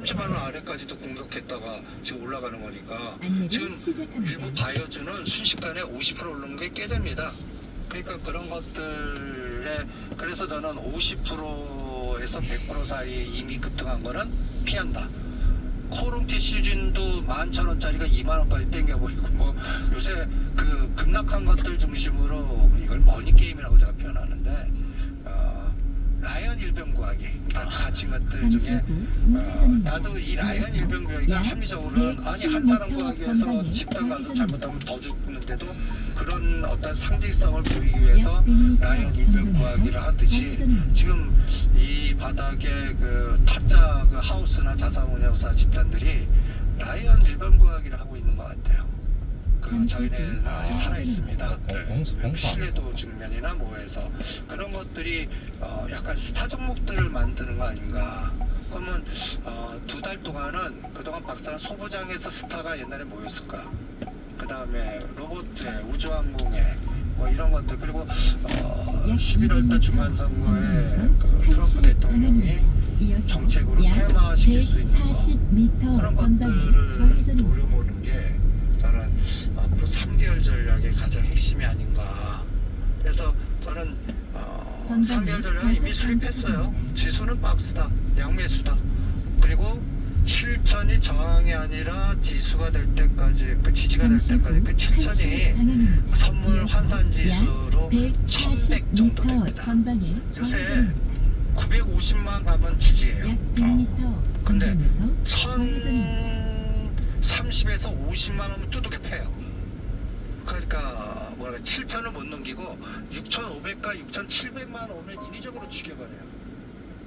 30만 원 아래까지도 공격했다가 지금 올라가는 거니까 지금 시작합니다. 일부 바이오주는 순식간에 50% 오르는 게 꽤 됩니다. 그러니까 그런 것들에 그래서 저는 50%에서 100% 사이 이미 급등한 거는 피한다. 코롱 티슈진도 11,000원짜리가 2만원까지 땡겨버리고 뭐 요새 그 급락한 것들 중심으로 이걸 머니게임이라고 제가 표현하는데 라이언 일병구하기 가진 것들 중에 나도 이 라이언 일병구하기가 합리적으로는 아니 한 사람 구하기 위해서 집단 가서 잘못하면 더 죽는데도 그런 어떤 상징성을 보이기 위해서 라이언 일병구하기를 하듯이 지금 이 바닥에 그 타짜 그 하우스나 자사운용사 집단들이 라이언 일병구하기를 하고 있는 것 같아요. 그 자기네는 아직 살아 있습니다. 신뢰도 측면이나 뭐해서 그런 것들이 약간 스타 종목들을 만드는 거 아닌가. 그러면 2달 동안은 그동안 박사는 소부장에서 스타가 옛날에 뭐였을까? 그 다음에 로봇에 우주항공에 뭐 이런 것들 그리고 11월달 중간선거에 그 트럼프 대통령이 정책으로 테마시킬 수 있는 거 그런 것들을 노려보는 게 저는 앞으로 3개월 전략의 가장 핵심이 아닌가. 그래서 저는 3개월 전략은 이미 수립했어요. 지수는 박스다, 양매수다. 그리고 7천이 저항이 아니라 지수가 될 때까지 그 지지가 될 때까지 그 7천이 선물 환산 지수로 1100 정도 됩니다. 요새 950만 가면 지지예요. 근데 1030에서 50만 원은 두둑히 패요. 그러니까 뭐랄까 7천을 못 넘기고 6,500과 6,700만 오면 인위적으로 죽여버려요.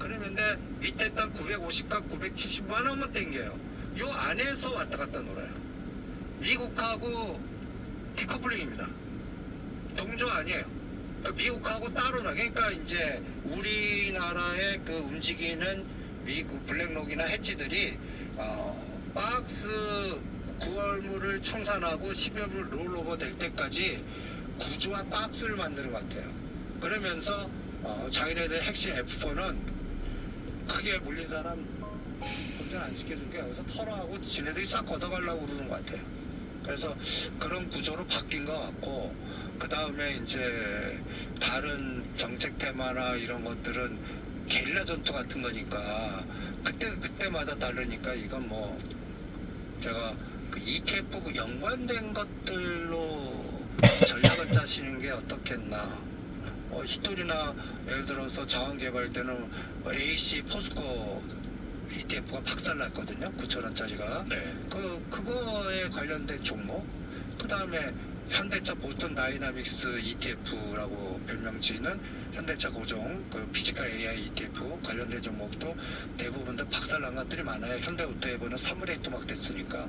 그러는데 밑에 땅 950과 970만 원만 땡겨요. 요 안에서 왔다 갔다 놀아요. 미국하고 디커플링입니다. 동조 아니에요. 그러니까 미국하고 따로 나. 그러니까 이제 우리나라의 그 움직이는 미국 블랙록이나 해지들이 박스 9월물을 청산하고 12월물 롤오버 될 때까지 구조와 박스를 만드는 것 같아요. 그러면서 자기네들 핵심 F4는 크게 물린 사람 운전 안 시켜줄게 여기서 털어하고 지네들이 싹 걷어가려고 그러는 것 같아요. 그래서 그런 구조로 바뀐 것 같고 그 다음에 이제 다른 정책 테마나 이런 것들은 게릴라 전투 같은 거니까 그때마다 다르니까 이건 뭐 제가 그 ETF 연관된 것들로 전략을 짜시는 게 어떻겠나. 히토리나 예를 들어서 자원 개발 때는 AC 포스코 ETF가 박살났거든요. 9,000원짜리가. 네. 그거에 관련된 종목. 그 다음에 현대차 보스턴 다이나믹스 ETF라고 별명 지는 현대차 고종 그 피지컬 AI ETF 관련된 종목도 대부분 다 박살난 것들이 많아요. 현대오토에버는 사물에이토 막 됐으니까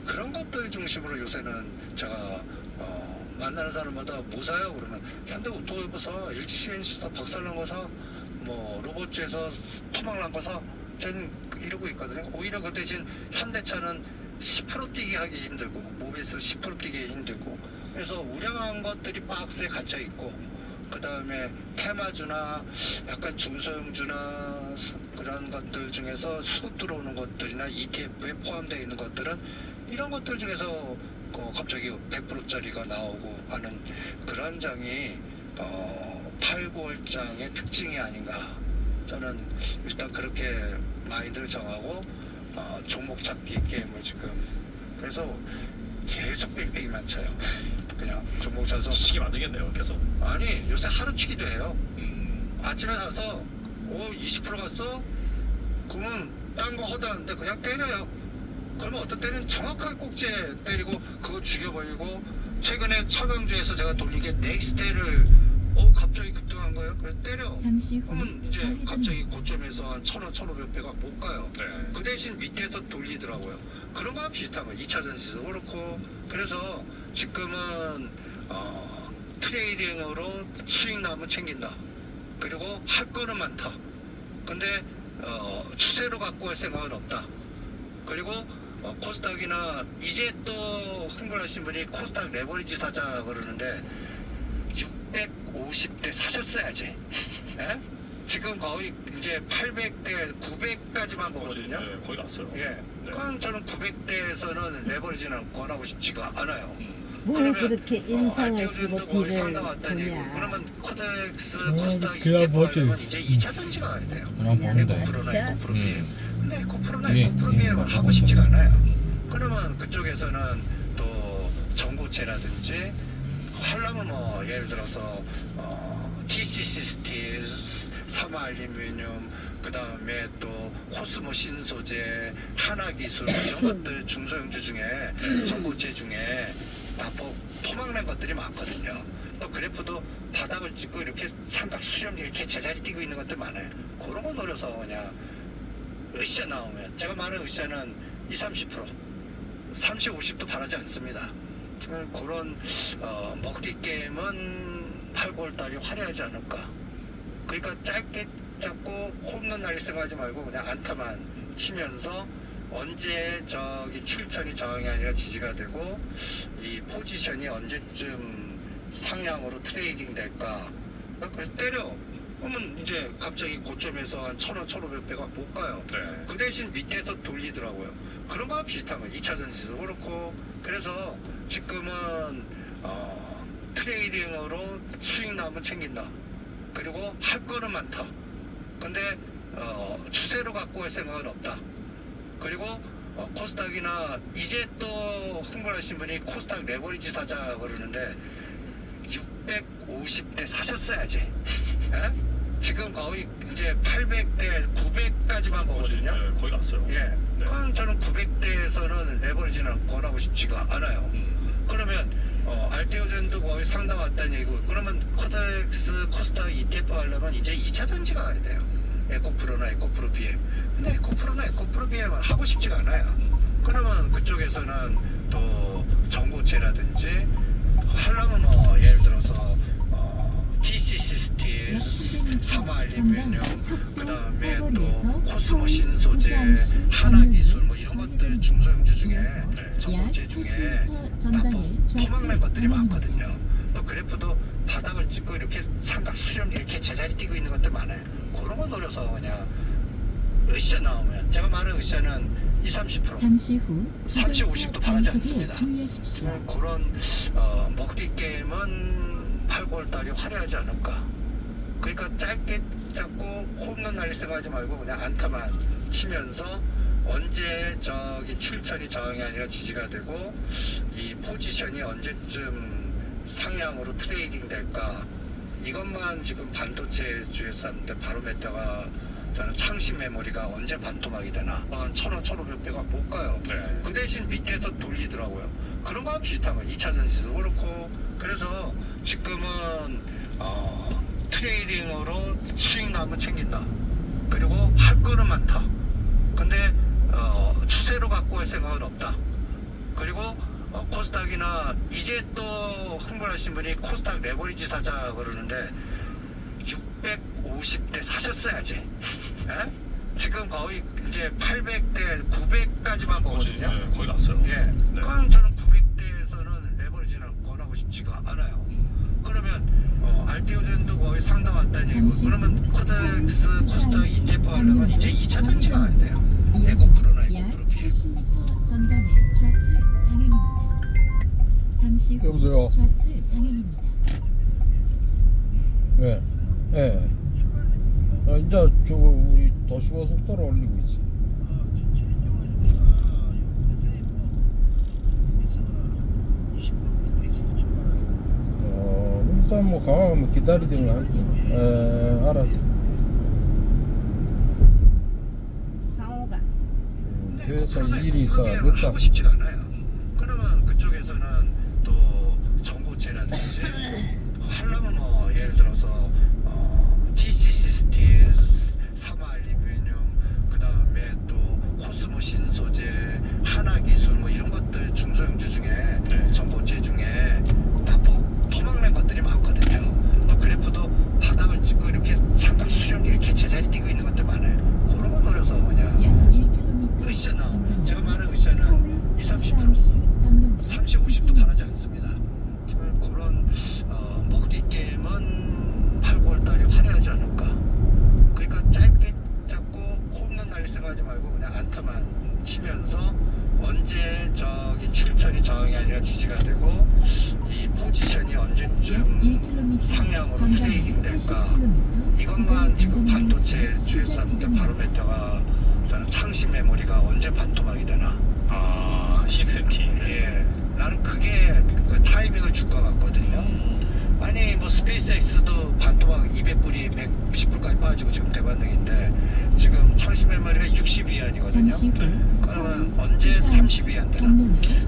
그런 것들 중심으로 요새는 제가 만나는 사람마다 뭐 사요? 그러면 현대오토에버 사, LG CNC 사, 박살난 거 사, 뭐 로봇주에서 토막난 거 사. 저는 이러고 있거든요. 오히려 그 대신 현대차는 10% 뛰기 하기 힘들고 모비스 10% 뛰기 힘들고 그래서 우량한 것들이 박스에 갇혀 있고 그 다음에 테마주나 약간 중소형주나 그런 것들 중에서 수급 들어오는 것들이나 ETF에 포함되어 있는 것들은 이런 것들 중에서 갑자기 100%짜리가 나오고 하는 그런 장이 8, 9월장의 특징이 아닌가. 저는 일단 그렇게 마인드를 정하고 종목 찾기 게임을 지금 그래서 계속 뺑뺑이만 쳐요. 그냥 종목 쳐서 치기 만들겠네요 계속. 아니 요새 하루 치기도 해요. 아침에 가서 20% 갔어? 그러면 딴 거 허다는데 그냥 때려요. 그러면 어떤 때는 정확하게 꼭지에 때리고 그거 죽여버리고 최근에 차강주에서 제가 돌린 게 넥스테를 갑자기 급등한 거예요. 그래서 때려. 그러면 이제 갑자기 고점에서 한 1,000원, 1,500배가 못 가요. 네. 그 대신 밑에서 돌리더라고요. 그런 거랑 비슷한 거예요. 2차 전지도 그렇고. 그래서 지금은 트레이딩으로 수익 나면 챙긴다. 그리고 할 거는 많다. 근데 추세로 갖고 갈 생각은 없다. 그리고 코스닥이나 이제 또 흥분하신 분이 코스닥 레버리지 사자 그러는데 650대 사셨어야지. 예? 지금 거의 이제 800대, 900까지만 보거든요. 네, 거의 갔어요. 예. 네. 그럼 저는 900대에서는 레버리지는 권하고 싶지가 않아요. 뭘 그러면, 그렇게 인상을 알테오젠도 쓰고 거의 뒤를 상담 왔다는 얘기고, 보냐. 그러면 코덱스, 코스닥 그냥 ETF 뭐지. 하려면 이제 2차 전지가 가야 돼요. 그냥 보는데. 에코프로나 에코프로 BM. 근데 에코프로나 예, 에코프로 예. BM을 하고 싶지가 않아요. 그러면 그쪽에서는 또 전고체라든지 하려면 뭐 예를 들어서 TCC 스틸, 사마 알루미늄, 그 다음에 또 코스모 신소재, 하나기술 뭐 이런 것들 중소형주 중에 전고체 중에 다 토막난 것들이 많거든요. 또 그래프도 바닥을 찍고 이렇게 삼각 수렴 이렇게 제자리 뛰고 있는 것들 많아요. 그런 거 노려서 그냥 으쌰 나오면, 제가 말하는 으쌰는 20, 30%, 30, 50도 바라지 않습니다. 그런 먹튀 게임은 8, 9월달이 화려하지 않을까. 그러니까 짧게 잡고 홈런 날릴 생각하지 말고 그냥 안타만 치면서 언제 저기 7천이 저항이 아니라 지지가 되고 이 포지션이 언제쯤 상향으로 트레이딩 될까. 그래서 때려. 그러면 이제 갑자기 고점에서 한 1,000원, 1,500배가 못 가요. 네. 그 대신 밑에서 돌리더라고요. 그런 거와 비슷한 거예요. 2차 전지도 그렇고. 그래서 지금은 트레이딩으로 수익 나면 챙긴다. 그리고 할 거는 많다. 근데 추세로 갖고 올 생각은 없다. 그리고 코스닥이나 이제 또 흥분하신 분이 코스닥 레버리지 사자 그러는데 650대 사셨어야지. 예? 지금 거의 이제 800대, 900까지만 보거든요. 네, 거의 갔어요. 예. 네. 그럼 저는 900대에서는 레버리지는 권하고 싶지가 않아요. 그러면 알테오젠도 거의 상담 왔다는 얘기고, 그러면 코덱스, 코스닥 ETF 하려면 이제 2차 전지가 가야 돼요. 에코프로나 에코프로 BM. 근데 에코프로나 에코프로 BM은 하고 싶지가 않아요. 그러면 그쪽에서는 또 전고체라든지 하려면 뭐 예를 들어서 TCC 스틸, 사마 알루미늄, 그 다음에 또 코스모 신소재, 하나기술 뭐 이런 것들 중소형주 중에 전고체 중에 다 토막난 것들이 많거든요. 또 그래프도 바닥을 찍고 이렇게 삼각 수렴 이렇게 제자리 뛰고 있는 것들 많아요. 그런 거 노려서 그냥 으쌰 나오면, 제가 말하는 으쌰는 20, 30%, 잠시 후 30, 50도 바라지 않습니다. 주의하십시오. 그런 먹튀 게임은 8, 9월달이 화려하지 않을까. 그러니까 짧게 잡고 홈런 날릴 생각하지 말고 그냥 안타만 치면서 언제 저기 7천이 저항이 아니라 지지가 되고 이 포지션이 언제쯤 상향으로 트레이딩 될까. 이것만 지금 반도체 주에서 하는데 바로메타가 저는 창신 메모리가 언제 반토막이 되나. 한 1,000원, 1,500배가 못 가요. 네. 그 대신 밑에서 돌리더라고요. 그런 거와 비슷한 거예요. 2차 전지도 그렇고. 그래서 지금은 트레이딩으로 수익 나면 챙긴다. 그리고 할 거는 많다. 근데 추세로 갖고 올 생각은 없다. 그리고 코스닥이나 이제 또 흥분하신 분이 코스닥 레버리지 사자 그러는데 650대 사셨어야지. 예? 지금 거의 이제 800대, 900까지만 보거든요. 네, 거의 갔어요. 예. 네. 그럼 저는 900대에서는 레버리지는 권하고 싶지가 않아요. 그러면 알테오젠도 거의 상담 왔다는 얘기고, 그러면 코덱스, 코스닥 ETF 하려면 이제 2차 전지가 가야 돼요. 에코프로나 약 에코프로 BM. 80m 전방에 좌측 방향입니다. 잠시 후 여보세요? 좌측 방향입니다. 왜? 예. 이제 저거 우리 도시고속도로 올리고 있지. 일단 뭐 가면 기다리든가 하지. 알았어. 상호가 회사 일이 있어 늦다. 하고 싶지가 않아요. 그러면 그쪽에서는 또 전고체라든지 하려면 뭐 예를 들어서 TCC 스틸, 사마 알루미늄, 그 다음에 또 코스모 신소재, 하나기술 뭐 이런 것들 중소형주 중에 전고체 중에 다 토막난 것들이 많거든요. 또 그래프도 바닥을 찍고 이렇게 삼각 수렴 이렇게 제자리 뛰고 있는 것들 많아요. 그런 거 노려서 그냥 약 1km 으쌰 나오면, 제가 말하는 으쌰는 20, 30%, 30, 50도 바라지 않습니다. 정말 그런 먹튀 게임은 8, 9월달이 화려하지 않을까. 치면서 언제 저기 7천이 저항이 아니라 지지가 되고 이 포지션이 언제쯤 1km 상향으로 전방에 트레이딩 될까 80km 이것만 지금 반도체 주요사 지점 바로메터가 저는 창시 메모리가 언제 반토막이 되나 아, CXMT. 예 나는 그게 그 타이밍을 줄 것 같거든요. 아니 뭐 스페이스X도 반토막 200불이 110불까지 빠지고 지금 대반등인데 지금 창시 메모리가 60위안이거든요. 잠시 후 그러면 언제 30위안 되나?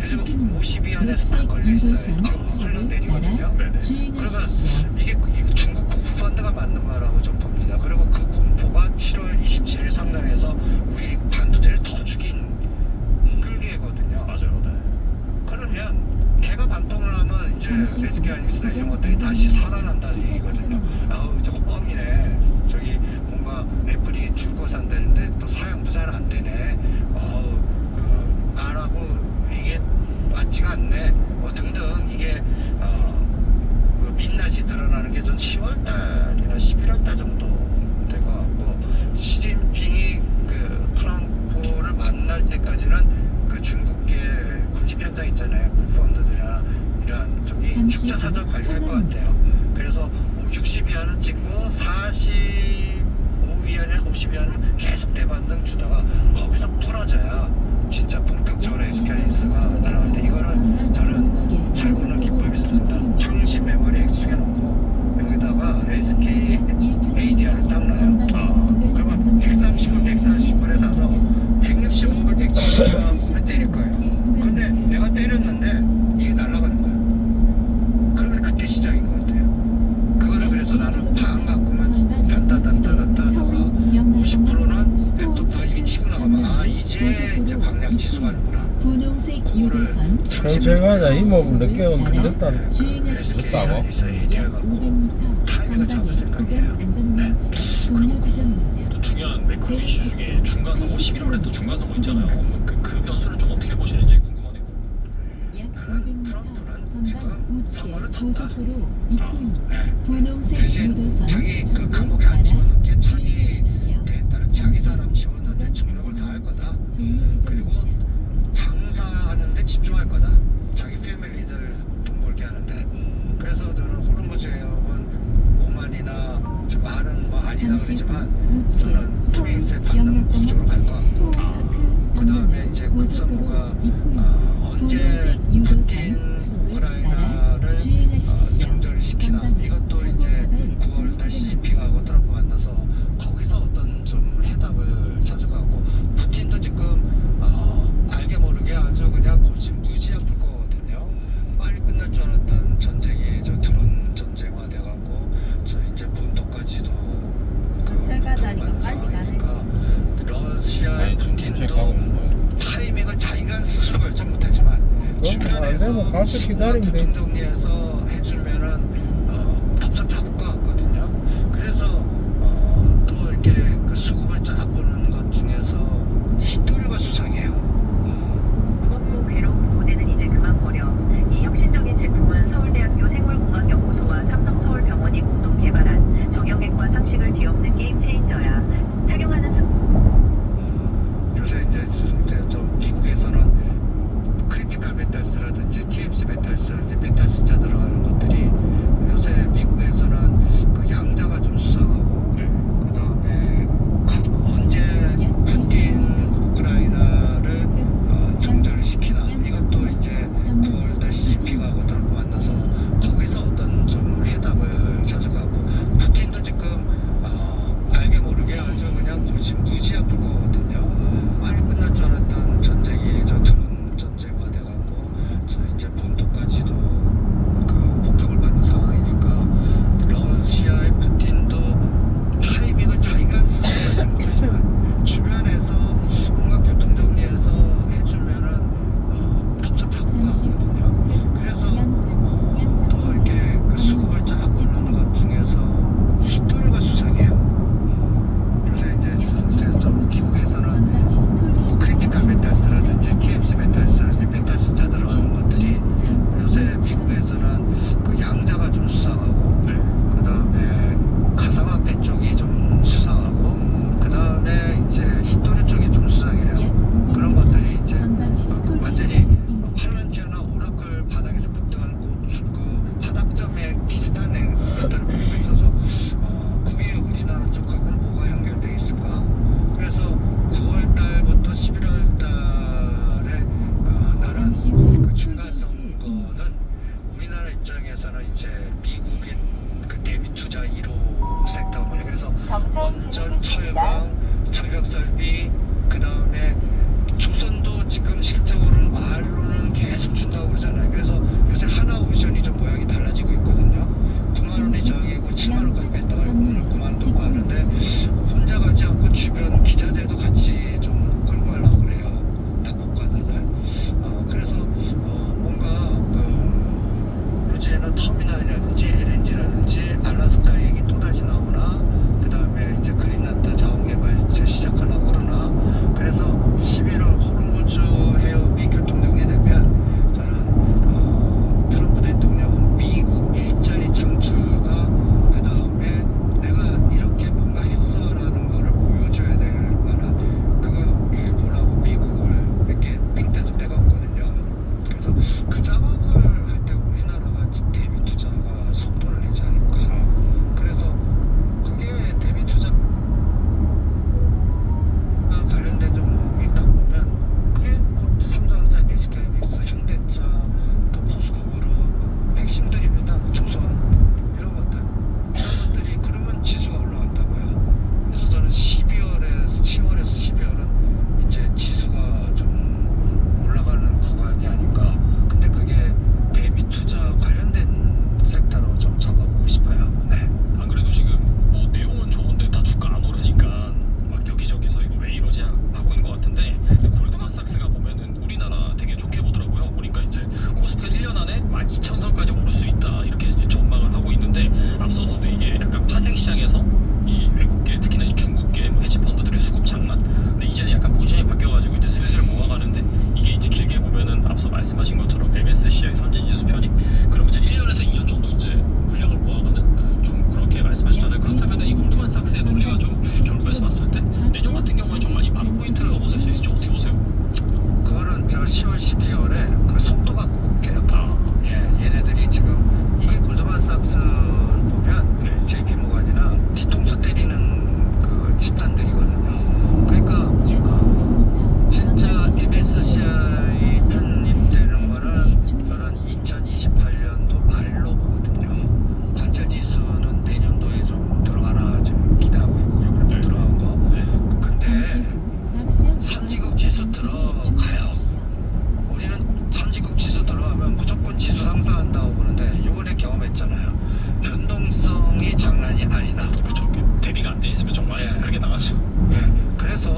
요즘 50위안에서 딱 걸려 있어요. 지금 흘러내리거든요. 네네. 그러면 이게 중국 국부 펀드가 만든 거라고 좀 봅니다. 그리고 그 공포가 7월 27일 상당해서 우리 반도체를 더 죽인 끌개거든요. 맞아요. 네. 그러면 걔가 반동을 하면 이제 SK 하이닉스나 이런 것들이 다시 살아난다는 얘기거든요. 아우 저거 뻥이네. 저기 뭔가 애플이 줄 거 산다는데 또 사용도 잘 안 되네. 아우 그 말하고 이게 맞지가 않네. 뭐 등등 이게 그 민낯이 드러나는 게 전 10월 달이나 11월 달 정도 될 것 같고 시진핑이 그 트럼프를 만날 때까지는 그 중국계 군집 현상 있잖아요. 국펀드들이나 이런 저기 잠시 축자 사절 후 관리할 것 같아요. 그래서 60위안은 찍고 45위안에 50위안은 계속 대반등 주다가 거기서 부러져야 진짜 본격적으로 SK하이닉스가 날아가는데 이거는 저는 잘 보는 기법이 있습니다. 창시 메모리 X축에 놓고 여기다가 SK ADR을 딱 놔요. 그러면 130불, 140불에 사서 165불, 170불에 때릴 거예요. 근데 내가 때렸는데 이게 날아가는 거야. 그러면 그때 시작인 것 같아요. 그거를 그래서 나는 반 갖고만 단다 하다가 50%는 냅뒀다가 이게 치고 나가면 아 이제 방향 지수가는구나. 분홍색 유도선 그럼 제가 이제 힘업을 늦게 건드렸다는 주행하십시오. ADR 갖고 타이밍을 잡을 생각이에요. 네. 종료 지점입니다. 또 중요한 매크로 이슈 중에 중간선거 11월에 또 중간선거 있잖아요. 그 변수를 좀 어떻게 보시는지 궁금하네요. 약 나는 500m 트럼프는 전방 지금 우측에 선거를 졌다. 고속도로 입구입니다. 네. 분홍색 대신 유도선 자기 그 차를 감옥에 안 따라 집어넣게 창이 주행하십시오. 됐다는 자기 사람 집어넣는데 총력을 다할 거다. 종료 그리고 지점입니다. 장사하는데 집중할 거다. 자기 패밀리들 돈 벌게 하는데. 그래서 저는 호르무즈 해협은 오만이나 저 말은 뭐 아니다 그러지만 우측에 저는 서울 트윈스에 받는 구조로 갈 것 같고 스포파크 그 다음에 이제 급선무가 언제 푸틴 우크라이나를 정전을 시키나 이것도 이제 9월달 시진핑하고 트럼프 만나서 거기서 어떤 좀 해답을 찾을 것 같고 푸틴도 지금 알게 모르게 아주 그냥 골치 무지 아플 거거든요. 빨리 끝날 줄 알았던 전쟁이 저 드론 전쟁화 돼갖고 저 이제 본토까지도 제가 다리가 맞는 빨리 상황이니까 러시아의 아니 지금 제 푸틴도 가고 있는 거예요. 타이밍을 자기가 스스로 결정 못하지만 주변에서 뭐 가서 기다리면 되지. 교통 정리해서 해주면은 덥석 잡을 것 같거든요. 그래서 또 이렇게 그 수급을 쫙 보는 것 중에서 히토류가 수상해요. 무겁고 괴로운 보호대는 이제 그만 버려. 이 혁신적인 제품은 서울대학교 생물공학연구소와 삼성서울병원이 공동 개발한 정형외과 상식을 뒤엎는 게임 체인저야. 착용하는 요새 이제 좀 미국에서는 크리티컬 메탈스라든지 TMC 메탈스라든지 메탈스 10월, 12월에 그 속도 갖고 올게요. 예, 얘네들이 지금 이게 골드만삭스 보면 네. JP 모간이나 뒤통수 때리는 그 집단들이거든요. 그러니까 진짜 MSCI 편입되는 거는 저는 2028년도 말로 보거든요. 관찰 지수는 내년도에 좀 들어가나 지금 기대하고 있고 이번에 못 들어간 거. 근데 선진국 지수 들어가요. 우리는 선진국 지수 들어가면 무조건 지수 상승한다고 보는데 요번에 경험했잖아요. 변동성이 장난이 아니다. 그쵸. 대비가 안 돼 있으면 정말 네. 크게 나가죠. 예, 그래서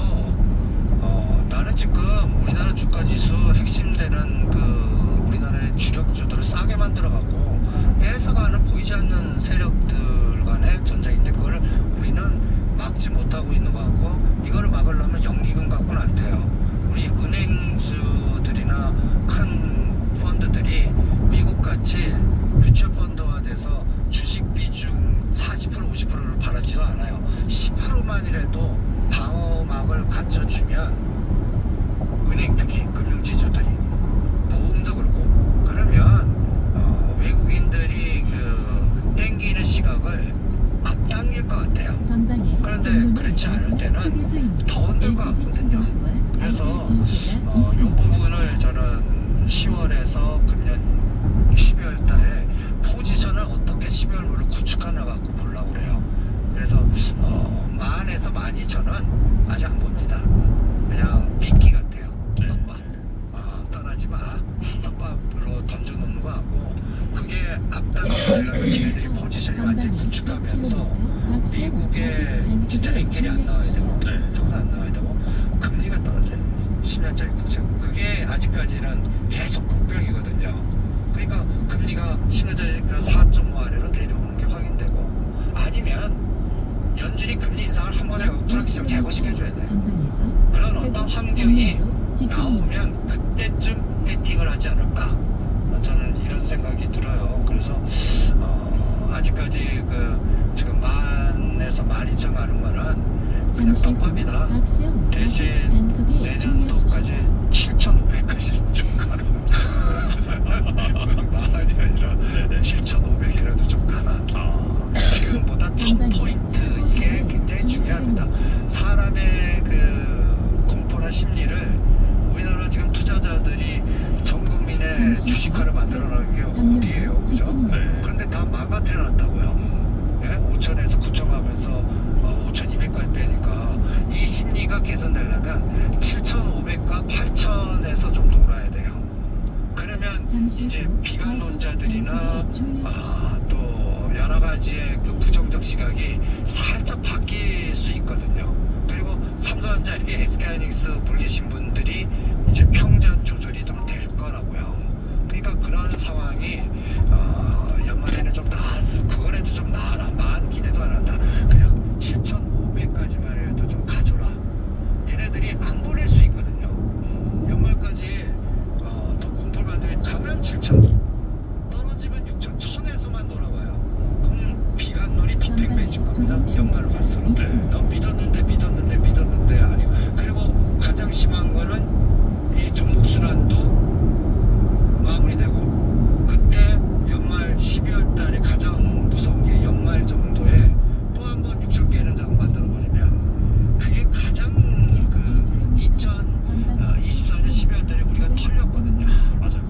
나는 지금 우리나라 주가 지수 핵심되는 그 우리나라의 주력주들을 싸게 만들어갖고 뺏어가는 보이지 않는 세력들 간의 전쟁인데 그걸 우리는 막지 못하고 있는 것 같고 이거를 막으려면 연기금 갖고는 안 돼요. 우리 은행주들이나 큰 펀드들이 미국같이 뮤추얼펀드화돼서 주식 비중 40% 50%를 바라지도 않아요. 10%만이라도 방어막을 갖춰주면 은행 특히 금융지주들이 보험도 그렇고 그러면 외국인들이 그 땡기는 시각을 앞당길 것 같아요. 그런데 그렇지 않을 때는 더 흔들 것 같거든요. 그래서 이 부분을 저는 10월에서 금년 12월 달에 포지션을 어떻게 12월 물을 구축하나 갖고 보려고 그래요. 그래서 10,000에서 12,000은 아직 안 봅니다. 그냥 미끼 같아요. 떡밥. 떠나지 마. 떡밥으로 던져놓는 것 같고 그게 앞당겨지려면 지네들이 포지션이 완전히 구축하면서 미국의 진짜 엔겔이 안 나와야 되고 정상 안 나와야 되고 금리가 떨어져요. 10년짜리 국채금 그게 아직까지는 계속 복병이거든요. 그러니까 금리가 10년짜리가 4.5 아래로 내려오는 게 확인되고 아니면 연준이 금리 인상을 한 번에 하고 불확실성 제거시켜줘야 돼요. 그런 어떤 환경이 나오면 그때쯤 배팅을 하지 않을까 저는 이런 생각이 들어요. 그래서 아직까지 그 지금 10,000에서 12,000 가는 거는 그냥 떡밥이다. 대신 내년도까지 7,500까지 좀 가라. 만이 아니라 7,500이라도 좀 가라. 지금보다 1,000포인트 이게 굉장히 중요합니다. 사람의 그 공포나 심리를 우리나라 지금 투자자들이 전 국민의 주식화를 만들어놓은 게 어디예요, 그죠? 그런데 다 망가뜨려놨다고요. 예? 5,000에서 9,000 가면서 5,200까지 빼니까 이 심리가 개선되려면 7,500과 8,000에서 좀 놀아야 돼요. 그러면 이제 비관론자들이나 또 여러 가지의 그 부정적 시각이 살짝 바뀔 수 있거든요. 그리고 삼성전자 이렇게 SK하이닉스 불리신 분들이 이제 평전 조절이 좀 될 거라고요. 그러니까 그런 상황이 연말에는 좀 나았을 그거라도 좀 나아라. 만 기대도 안 한다. 그냥 7,500까지만 해도 좀 가져라. 얘네들이 안 보낼 수 있거든요. 연말까지 더 공포를 만들게 가면 7,000 떨어지면 6,000 1,000에서만 놀아봐요. 그럼 비관론이 더 팽팽해질 겁니다. 연말로 갈수록 너 믿었는데 아니고 그리고 가장 심한 거는 이 종목 순환도 마무리되고 그때 연말 12월 달에 가장 무서운 게 연말 정도에 또 한 번 6천 깨는 장을 만들어 버리면 그게 가장 그 2024년 12월 달에 우리가 털렸거든요. 맞아요.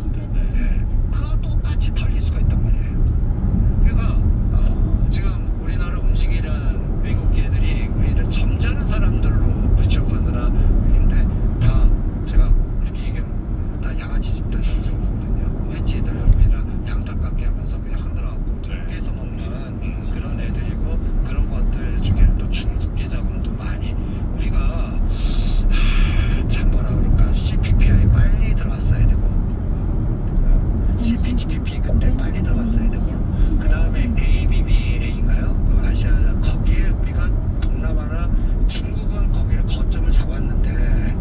예, 그거 똑같이 털릴 수가 있단 말이에요. 그러니까 지금 우리나라 움직이는 외국계들이 우리를 점잖은 사람들로 뮤추얼펀드나 인데 다 제가 이렇게 얘기하면 다 양아치 집단 거거든요. hed지들 우리랑 양털 깎게 하면서 그냥 흔들어갖고 뺏어 먹는 그런 애들이고 그런 것들 중에는 또 중국계 자금도 많이 우리가 참 뭐라 그럴까 CPPI 빨리 들어갔어야 되고 CPTPP 그때 빨리 들어갔어야 되고 그 다음에 ABBA인가요? 그 아시아 거기에 우리가 동남아나 중국은 거기를 거점을 잡았는데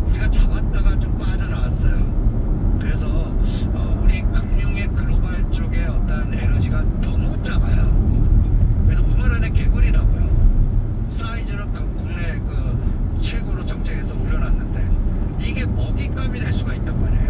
우리가 잡았다가 좀 빠져나왔어요. 그래서 우리 금융의 글로벌 쪽에 어떤 에너지가 너무 작아요. 그래서 우물안의 개구리라고요. 사이즈는 그 국내 그 최고로 정책에서 올려놨는데 이게 먹잇감이 될 수가 있단 말이에요.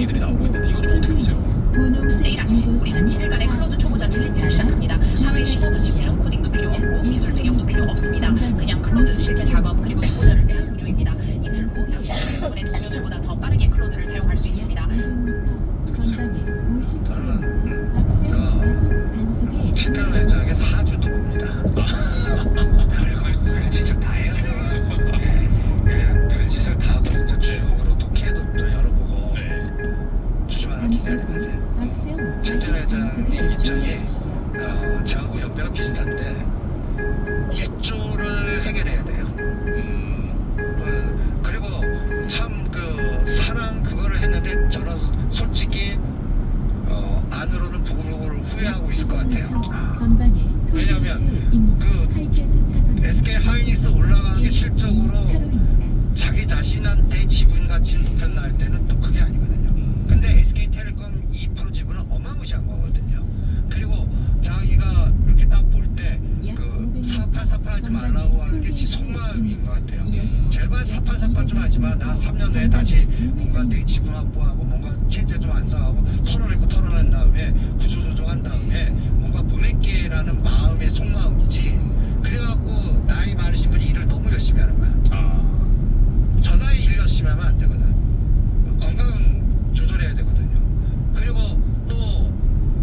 얘기들이 나오고 있는데 이거 좀 어떻게 보세요? 분홍색 내일 아침 우리는 7일간의 클로드 초보자 챌린지를 시작합니다. 하루에 15분 집중, 코딩도 필요 없고 기술 배경도 필요 없습니다. 그냥 클로드 실제 작업 그리고 초보자를 위한 구조입니다. 이틀 후 당신은 이번에 동료들보다 더 빠르게 클로드를 사용할 수 있습니다. 전방에 50km 저는 박스 가속 단속에 칠단 회장의 사주도 봅니다. 별짓을 다 해요. 별짓을 다 하고 이제 주역으로 또 키에도 열어보고 주저하나 잠시 기다리면서 후 박스형 칠단 가속 단속에 회장의 입장이 주의하십시오. 저하고 연배가 비슷한데 일조를 해결해야 돼요. 그리고 참 그 사랑 그거를 했는데 저는 솔직히 안으로는 부글부글 후회하고 있을 것 같아요. 전방에 왜냐면 톨게이트입니다. 그 하이패스 차선 SK 하이닉스 올라가는 게 실적으로 차로입니다. 자기 자신한테 지분 가치 높였나 할 때는 또 그게 아니거든요. 근데 SK텔레콤 2% 지분은 어마무시한 거거든요. 그리고 자기가 이렇게 딱 볼 때 그 4848 하지 말라고 하는 게 지 속마음인 것 같아요. 제발 4848 좀 하지만 나 3년 내에 다시 뭔가 내 지분 확보하고 뭔가 체제 좀 완성하고 털어내고 털어낸 다음에 구조조정한 다음에 뭔가 보낼게라는 마음의 속마음이지. 그래갖고 나이 많으신 분이 일을 너무 열심히 하는 거야. 저 나이 일 열심히 하면 안 되거든. 건강 조절해야 되거든요. 그리고 또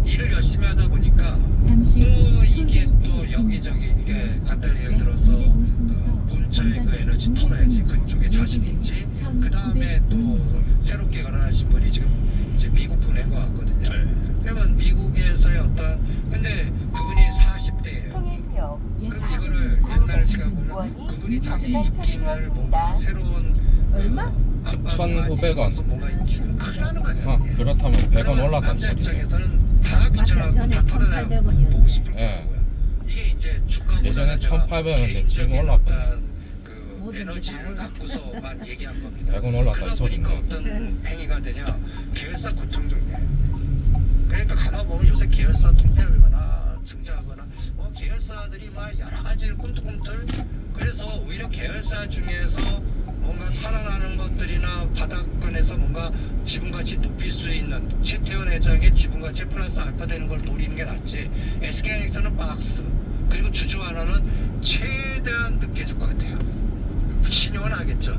일을 열심히 하다 보니까 잠시 또 후 이게 또 톨게이트입니다. 여기저기 이게 간단히 예를 들어서 그 본체의 그 에너지 털어야지 그쪽에 자식인지 그 다음에 또 새롭게 결혼하신 분이 지금 이제 미국 보낸 것 같거든요. 그러면 미국에서의 어떤 근데 그분이 40대예요. 통행료 그래서 이거를 옛날 제가 보는 그분이 자기 입김을 뭔가 새로운 얼마? 1,900원. 뭔가 큰일 나는 거예요. 이게. 그렇다면 100원 올랐단 남자 소리네. 입장에서는 다 귀찮아갖고 전에 다 털어내고 1,800원이었는데. 보고 싶을 예. 거고요. 이게 이제 주가보다 예전에 1,800원인데 지금 올랐거든요. 그 모든 게 에너지를 다 올랐어. 갖고서만 얘기한 겁니다. 100원 올랐다 그러다 이 소리네. 보니까 어떤 행위가 되냐 계열사 고통적이에요. 그러니까 가만 보면 요새 계열사 통폐합이거나 증자하거나 뭐 계열사들이 막 여러 가지를 꿈틀꿈틀 그래서 오히려 계열사 중에서 뭔가 살아나는 것들이나 바닥권에서 뭔가 지분가치 높일 수 있는 최태원 회장의 지분가치 플러스 알파 되는 걸 노리는 게 낫지. SK하이닉스는 박스 그리고 주주 하나는 최대한 늦게 줄 것 같아요. 신용은 하겠죠.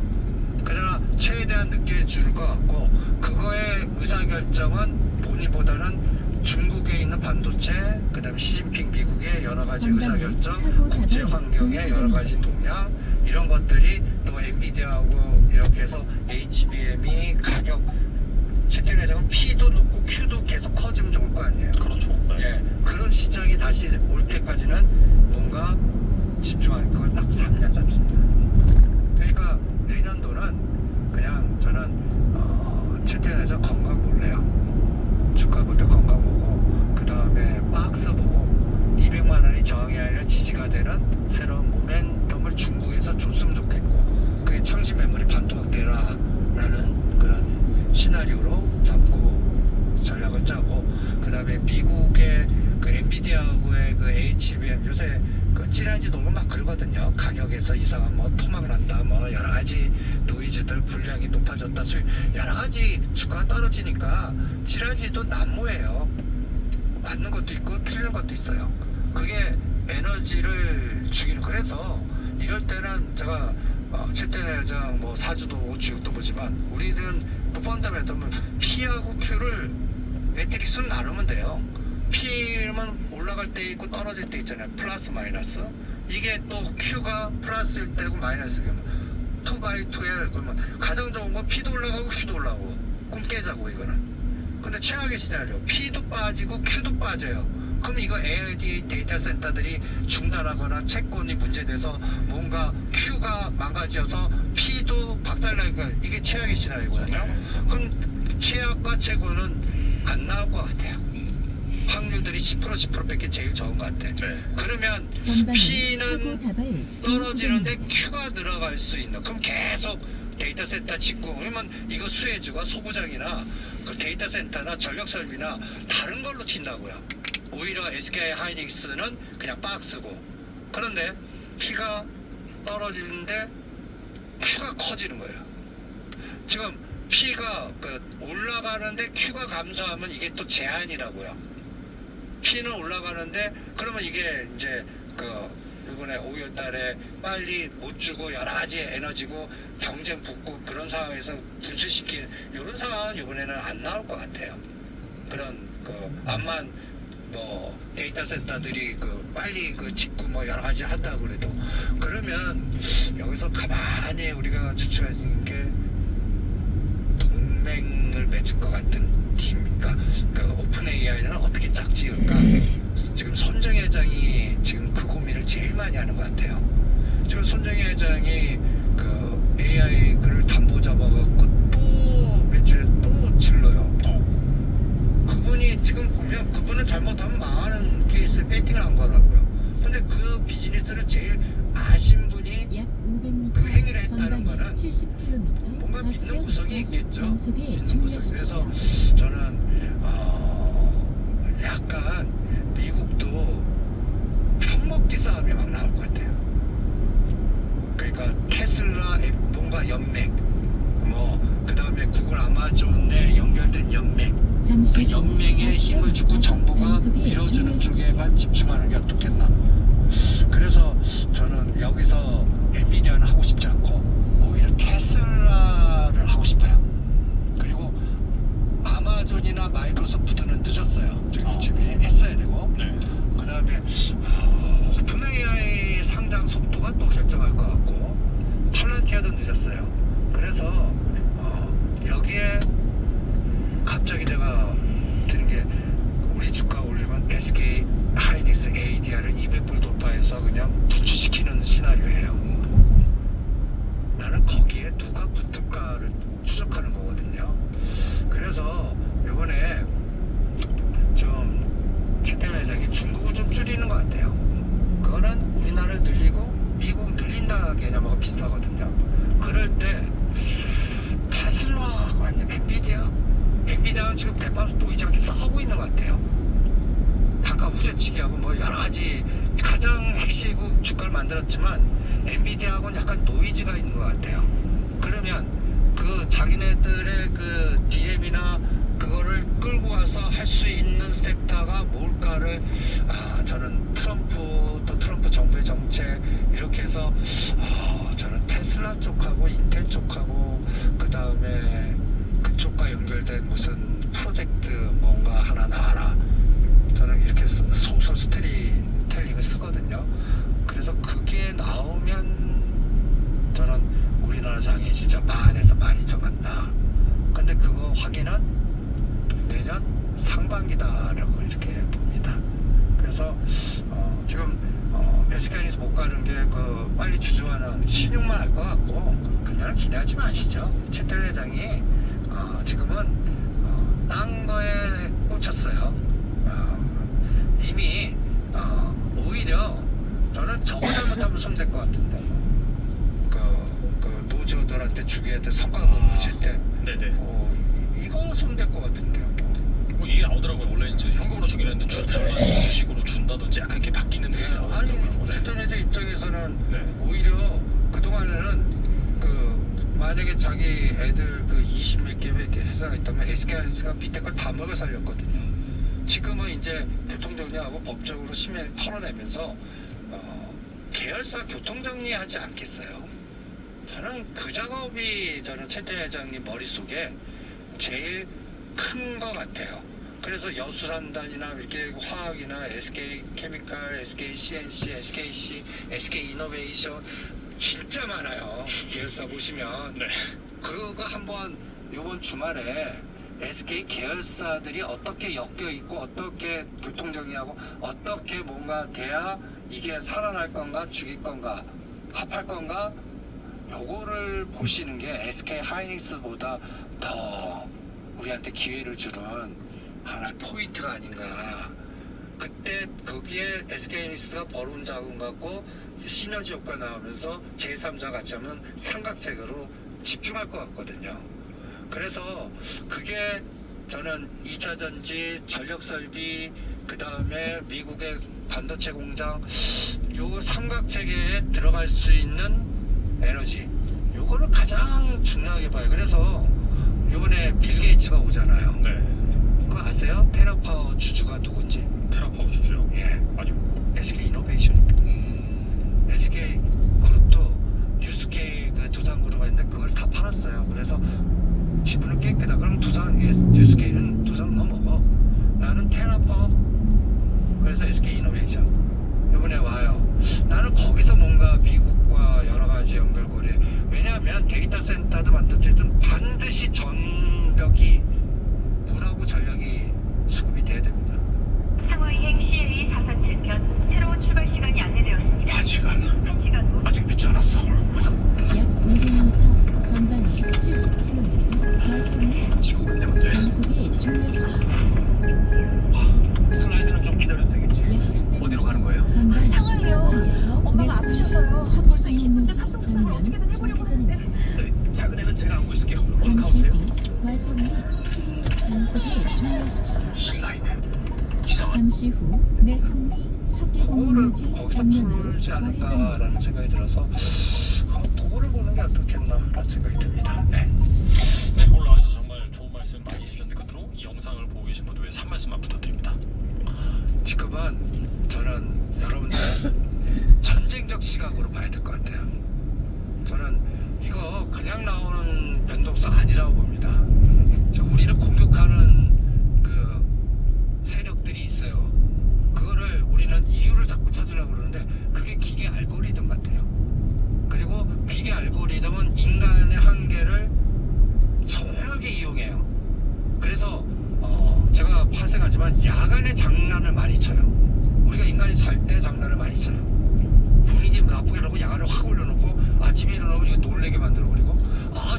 그러나 최대한 늦게 줄 것 같고 그거의 의사결정은 본인보다는 중국에 있는 반도체 그 다음에 시진핑 미국의 여러 가지 의사결정 국제 환경의 여러 가지 동향 이런 것들이 또 엔비디아하고 이렇게 해서 HBM이 가격 최태원 회장은 P도 높고 Q도 계속 커지면 좋을 거 아니에요. 그렇죠. 예, 그런 시장이 다시 올 때까지는 뭔가 집중할 그걸 딱 3년 잡습니다. 그러니까 내년도는 그냥 저는 최태원 회장 건강 볼래요. 주가 볼 때 건강 보고 그 다음에 박스 보고 200만 원이 저항이 아니라 지지가 되는 새로운 모멘텀을 중국에서 줬으면 좋겠고 그게 창시 매물이 반토막되라라는 그런 시나리오로 잡고 전략을 짜고 그 다음에 미국의 그 엔비디아하고의 그 HBM 요새 그 찌라지 놀고 막 그러거든요. 가격에서 이상한 뭐 토막 난다 뭐 여러 가지 노이즈들 분량이 높아졌다 여러 가지 주가가 떨어지니까 찌라지도 난무예요. 맞는 것도 있고 틀리는 것도 있어요. 그게 에너지를 주기로 그래서 이럴 때는 제가 최태원 회장 뭐 사주도 보고 주식도 보지만 우리들은 또 펀더멘털은 P하고 Q를 매트릭스로 나누면 돼요. P는 올라갈 때 있고 떨어질 때 있잖아요. 플러스 마이너스. 이게 또 Q가 플러스일 때고 마이너스면 2x2에 그러면 가장 좋은 건 P도 올라가고 Q도 올라가고 꿈 깨자고 이거는. 근데 최악의 시나리오 P도 빠지고 Q도 빠져요. 그럼 이거 AI 데이터 센터들이 중단하거나 채권이 문제돼서 뭔가 Q가 망가져서 P도 박살나니까 이게 최악의 시나리오거든요. 그럼 최악과 최고는 안 나올 것 같아요. 확률들이 10%밖에 제일 적은 것 같아. 그러면 P는 떨어지는데 Q가 늘어갈 수 있는. 그럼 계속 데이터 센터 짓고 그러면 이거 수혜주가 소부장이나 그 데이터 센터나 전력 설비나 다른 걸로 튄다고요. 오히려 SK 하이닉스는 그냥 박스고. 그런데 P가 떨어지는데 Q가 커지는 거예요. 지금 P가 올라가는데 Q가 감소하면 이게 또 제한이라고요. P는 올라가는데 그러면 이게 이제 이번에 5월달에 빨리 못 주고 여러 가지 에너지고 경쟁 붙고 그런 상황에서 분출시킨 이런 상황은 이번에는 안 나올 것 같아요. 그런 암만 뭐 데이터 센터들이 빨리 짓고 뭐 여러 가지 한다고 그래도 그러면 여기서 가만히 우리가 추측할 수 있는 게 동맹을 맺을 것 같은 팀, 그러니까 오픈 AI는 어떻게 짝지을까? 지금 손정희 회장이 지금 그 고민을 제일 많이 하는 것 같아요. 지금 손정희 회장이 AI 글을 담보 잡아갖고 또 매출에 또 질러요. 그분이 지금 보면 그분은 잘못하면 망하는 케이스에 배팅을 한 거라고요. 근데 그 비즈니스를 제일 아신 분이 약 500m 그 행위를 했다는 전방에 거는 70km 뭔가 믿는 구석이 있겠죠. 단속에 믿는 구석이. 그래서 주의하십시오. 저는 약간 미국도 편먹기 싸움이 막 나올 것 같아요. 그러니까 테슬라 뭔가 연맹, 그 다음에 구글 아마존에 연결된 연맹, 잠시 그 연맹에 힘을 주고 정부가 밀어주는 쪽에만 집중하는 게 어떻겠나. 그래서 저는 여기서 엔비디아는 하고 싶지 않고 오히려 테슬라를 하고 싶어요. 그리고 아마존이나 마이크로소프트는 늦었어요. 지금 이쯤에 했어야 되고. 네. 그 다음에 오픈 AI 상장 속도가 또 결정할 것 같고 팔란티아도 늦었어요. 그래서 여기에 갑자기 내가 드는 게 우리 주가 올리면 SK 하이닉스 ADR을 200불 돌파해서 그냥 분출시키는 시나리오예요. 나는 거기에 누가 붙을까를 추적하는 거거든요. 그래서 이번에 좀 최태원 회장이 중국을 좀 줄이는 것 같아요. 그거는 우리나라를 늘리고 미국 늘린다 개념하고 비슷하거든요. 그럴 때 테슬라하고 아니면 엔비디아는 지금 대판 보이지 않게 싸우고 있는 것 같아요. 단가 후려치기 하고 뭐 여러 가지 가장 핵심이고 주가를 만들었지만 엔비디아하고는 약간 노이즈가 있는 것 같아요. 그러면 자기네들의 DRAM이나 그거를 끌고 와서 할 수 있는 섹터가 뭘까를 저는 트럼프 정부의 정책 이렇게 해서 저는 테슬라 쪽하고 인텔 쪽하고 그 다음에 그쪽과 연결된 무슨 프로젝트 뭔가 하나 나와라. 저는 이렇게 소설 스토리텔링을 쓰거든요. 그래서 그게 나오면 저는 우리나라 장이 진짜 만에서 12,000 간다. 근데 그거 확인은 내년 상반기다라고 이렇게 봅니다. 그래서 지금 SK하이닉스 못 가는 게 빨리 주주하는 신용만 할 것 같고 그냥 기대하지 마시죠. 최태원 회장이 지금은 딴 거에 꽂혔어요. 이미 오히려 저는 저거 잘못하면 손댈 것 같은데 노조들한테 주기에 대해 성과가 못 붙일 때 네네. 이거 손댈 것 같은데요. 뭐 이게 나오더라고요. 원래 이제 현금으로 주긴 했는데 주식으로 준다든지 약간 이렇게 바뀌는 게 아니 나오더라고요. 최태원 회장 입장에서는 네. 오히려 그동안에는 만약에 자기 애들 20몇 개 이렇게 회사가 있다면 SK하이닉스가 밑에 걸 다 먹여 살렸거든요. 지금은 이제 교통정리하고 법적으로 심히 털어내면서 계열사 교통정리하지 않겠어요. 저는 그 작업이 최태원 회장님 머릿속에 제일 큰 것 같아요. 그래서 여수산단이나 이렇게 화학이나 SK 케미칼, SK CNC, SKC, SK 이노베이션 진짜 많아요. 계열사 보시면 네. 그거 한번 이번 주말에 SK 계열사들이 어떻게 엮여 있고 어떻게 교통정리하고 어떻게 뭔가 돼야 이게 살아날 건가 죽일 건가 합할 건가 요거를 보시는 게 SK 하이닉스보다 더 우리한테 기회를 주는 하나의 포인트가 아닌가. 그때 거기에 SK 하이닉스가 벌어온 자금 갖고 시너지 효과 나오면서 제3자 같이 하면 삼각체계로 집중할 것 같거든요. 그래서 그게 저는 2차 전지, 전력 설비, 그 다음에 미국의 반도체 공장, 요 삼각체계에 들어갈 수 있는 에너지, 요거를 가장 중요하게 봐요. 그래서 이번에 빌 게이츠가 오잖아요. 네. 그거 아세요? 테라파워 주주가 누군지? 테라파워 주주요? 예, 아니요. SK 이노베이션. SK 그룹도 뉴스케이 그 두산그룹이 있는데 그걸 다 팔았어요. 그래서 지분을 깼겠다. 그럼 뉴스케이는 두산 너 먹어. 나는 테라파워. 그래서 SK 이노베이션 이번에 와요. 나는 거기서 뭔가 미국과 여러 가지 연결고리. 왜냐하면 데이터 센터도 만들든 반드시 전력이 물하고 전력이 수급이 돼야 됩니다. 상호이행 CLE 447편 새로운 출발 시간이 안내되었습니다. 1시간 후 아직 늦지 않았어. 약 500m 전방에 70km 과속 지금 끝내면 돼. 단속에 주의하십시오. 슬라이드는 좀 기다려도 되겠지. 약 300m 어디로 가는 거예요? 전방 상하이요. 엄마가 아프셔서요. 벌써 20분째 탑 탑승 수술을 어떻게든 해보려고 하는데. 네, 작은 애는 제가 안고 있을게요. 어디 잠시 가보세요. 후 과속 및 시일 단속에 주의하십시오. 슬라이드. 이상한. 잠시 후 내성리 그거를 석계공유지 거기서 전면으로 풀지 좌회전. 않을까라는 생각이 들어서 그거를 보는 게 어떻겠나라는 생각이 듭니다. 네. 네, 오늘 나와주셔서 정말 좋은 말씀 많이 해주셨는데 끝으로 이 영상을 보고 계신 분들 위해서 한 말씀만 부탁드립니다. 지금은 저는 여러분들 전쟁적 시각으로 봐야 될 것 같아요. 저는 이거 그냥 나오는 변동성 아니라고 봅니다. 우리를 공격하는 그 세력들이 있어요. 그거를 우리는 이유를 자꾸 찾으려고 그러는데 그게 기계 알고리즘 같아요. 그리고 기계 알고리즘은 인간의 한계를 정확하게 이용해요. 그래서 제가 파생하지만 야간에 장난을 많이 쳐요. 우리가 인간이 잘 때 장난을 많이 쳐요. 분위기 나쁘게 하고 야간을 확 올려놓고 아침에 일어나면 이거 놀래게 만들어버리고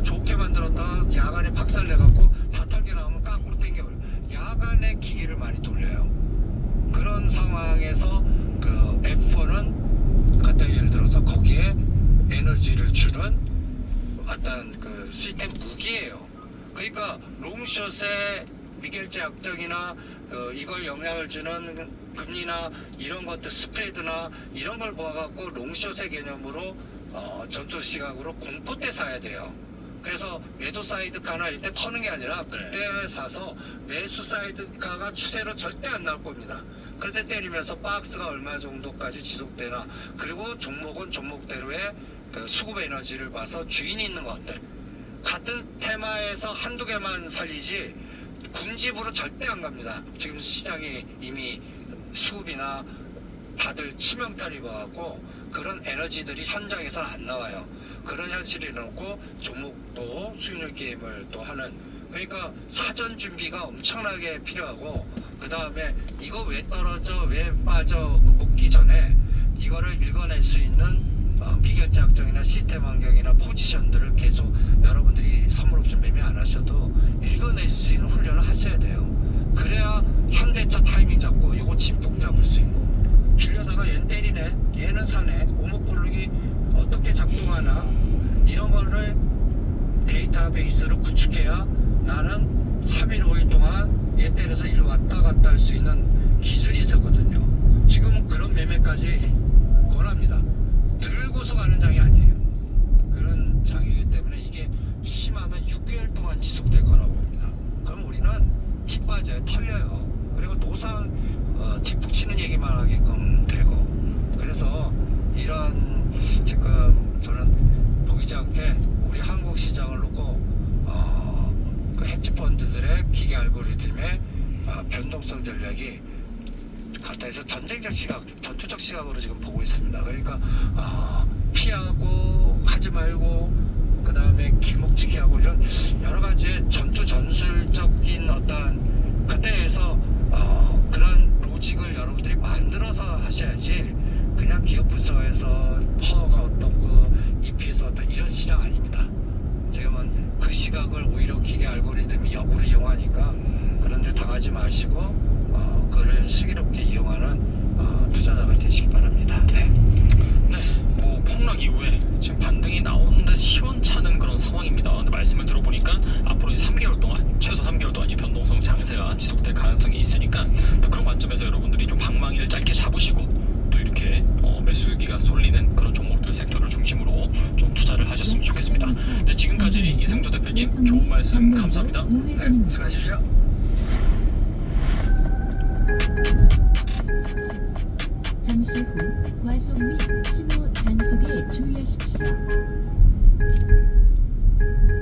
좋게 만들었다 야간에 박살내갖고 다 털게 나오면 까꾸로 땡겨버려. 야간에 기계를 많이 돌려요. 그런 상황에서 그 F4는 갖다 예를 들어서 거기에 에너지를 주는 어떤 그 시스템 무기예요. 그러니까 롱숏에 미겔제 약정이나 그 이걸 영향을 주는 금리나 이런 것들 스프레드나 이런 걸 모아갖고 롱숏의 개념으로 전투 시각으로 공포 때 사야 돼요. 그래서 매도 사이드카나 이때 터는 게 아니라 그때 사서 매수 사이드카가 추세로 절대 안 나올 겁니다. 그럴 때 때리면서 박스가 얼마 정도까지 지속되나 그리고 종목은 종목대로의 그 수급 에너지를 봐서 주인이 있는 것 같아. 같은 테마에서 한두 개만 살리지 군집으로 절대 안 갑니다. 지금 시장이 이미 수급이나 다들 치명타를 입어갖고 그런 에너지들이 현장에서는 안 나와요. 그런 현실이 일어났고 종목도 수익률 게임을 또 하는, 그러니까 사전 준비가 엄청나게 필요하고 그 다음에 이거 왜 떨어져 왜 빠져 묻기 전에 이거를 읽어낼 수 있는 미결제 확정이나 시스템 환경이나 포지션들을 계속 여러분들이 선물 옵션 매매 안 하셔도 읽어낼 수 있는 훈련을 하셔야 돼요. 그래야 현대차 타이밍 잡고 이거 진폭 잡을 수 있고, 빌려다가 얘는 때리네 얘는 사네 오목볼록이 어떻게 작동하나 이런 거를 데이터베이스로 구축해야 나는 3일 5일 동안 얘 때려서 일로 왔다 갔다 할 수 있는 기술이 있었거든요. 지금은 그런 매매까지 권합니다. 들고서 가는 장이 아니에요. 그런 장이기 때문에 이게 심하면 6개월 동안 지속될 거라고 봅니다. 그럼 우리는 기 빠져요. 털려요. 그리고 노상 뒷북 치는 얘기만 하게끔 되고, 그래서 이런 지금 저는 보이지 않게 우리 한국 시장을 놓고 그 헤지 펀드들의 기계 알고리즘의 변동성 전략이 가타에서 전쟁적 시각, 전투적 시각으로 지금 보고 있습니다. 그러니까 피하고 하지 말고 그 다음에 길목지기 하고 이런 여러 가지의 전투 전술적인 어떤 그때에서 그런 로직을 여러분들이 만들어서 하셔야지 그냥 기업 분석에서 퍼가 어떻고 EP에서 어떤 이런 시장 아닙니다. 지금은 그 시각을 오히려 기계 알고리즘이 역으로 이용하니까 그런데 당하지 마시고 그를 슬기롭게 이용하는 투자자가 되시기 바랍니다. 네. 뭐 폭락 이후에 지금 반등이 나오는데 시원찮은 그런 상황입니다. 근데 말씀을 들어보니까 앞으로 3개월 동안, 최소 3개월 동안 이 변동성 장세가 지속될 가능성이 있으니까 또 그런 관점에서 여러분들이 좀 방망이를 짧게 잡으시고 또 이렇게 매수기가 쏠리는 그런 종목들 섹터를 중심으로 좀 투자를 하셨으면 좋겠습니다. 근데 지금 지금까지 이승조 대표님 좋은 말씀 감사합니다. 우회전입니다. 수고하십시오. 잠시 후 과속 및 신호 단속에 주의하십시오.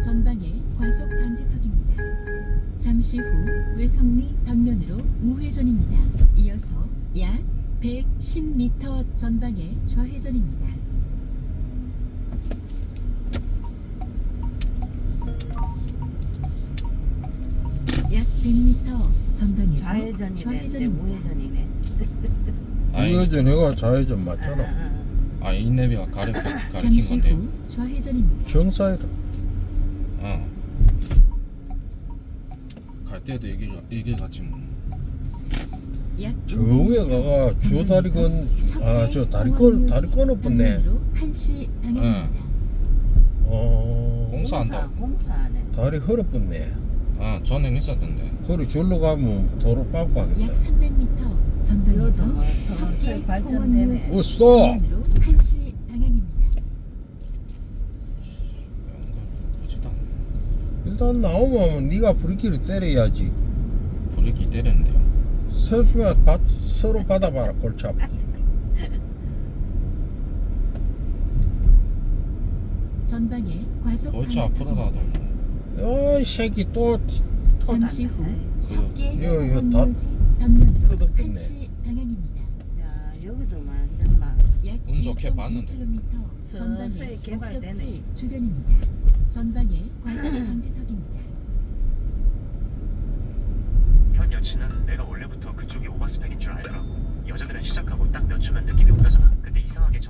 전방에 과속 방지턱입니다. 잠시 후 외성리 방면으로 우회전입니다. 이어서 약 110m 전방에 좌회전입니다. 약 100m 전방에서 좌회전이네. 좌회전입니다. 우회전이네. 우회전 내가 좌회전 맞잖아. 아 인내비가 가리킨 잠시 건데. 후 좌회전입니다. 정사이다. 갈 때도 얘기 같이 뭐. 약 저 위에 가가 저 다리건 저 다리 건너붙네. 1시 방향입니다. 공사한다. 공사하네. 다리 헐어붙네. 아 전엔 있었던데. 그리 절로 가면 도로 빠고 약 하겠다. 300m 전방에서 이것도 뭐 석계 서서히 발전되네. 공원묘지 스톱! 방면으로 1시 방향입니다. 보지도 않네. 일단 나오면 네가 브레이크를 때려야지. 브레이크 때렸는데요. 서로 받아봐라 골치 아프지. 전방에 과속 골치 아프더라도 어이 새끼 또 잠시 후 석계 이거 다 공원묘지 방면으로 뜯었겠네. 1시 방향입니다. 야, 여기도 완전 막 약 운 좋게 1.2 봤는데. 킬로미터 전방에 서서히 개발되네. 목적지 주변입니다. 전방에 과속 방지턱입니다. 현 여친은 내가 원래부터 그쪽이 오버스펙인 줄 알더라고. 여자들은 시작하고 딱 몇 초면 느낌이 온다잖아. 근데 이상하게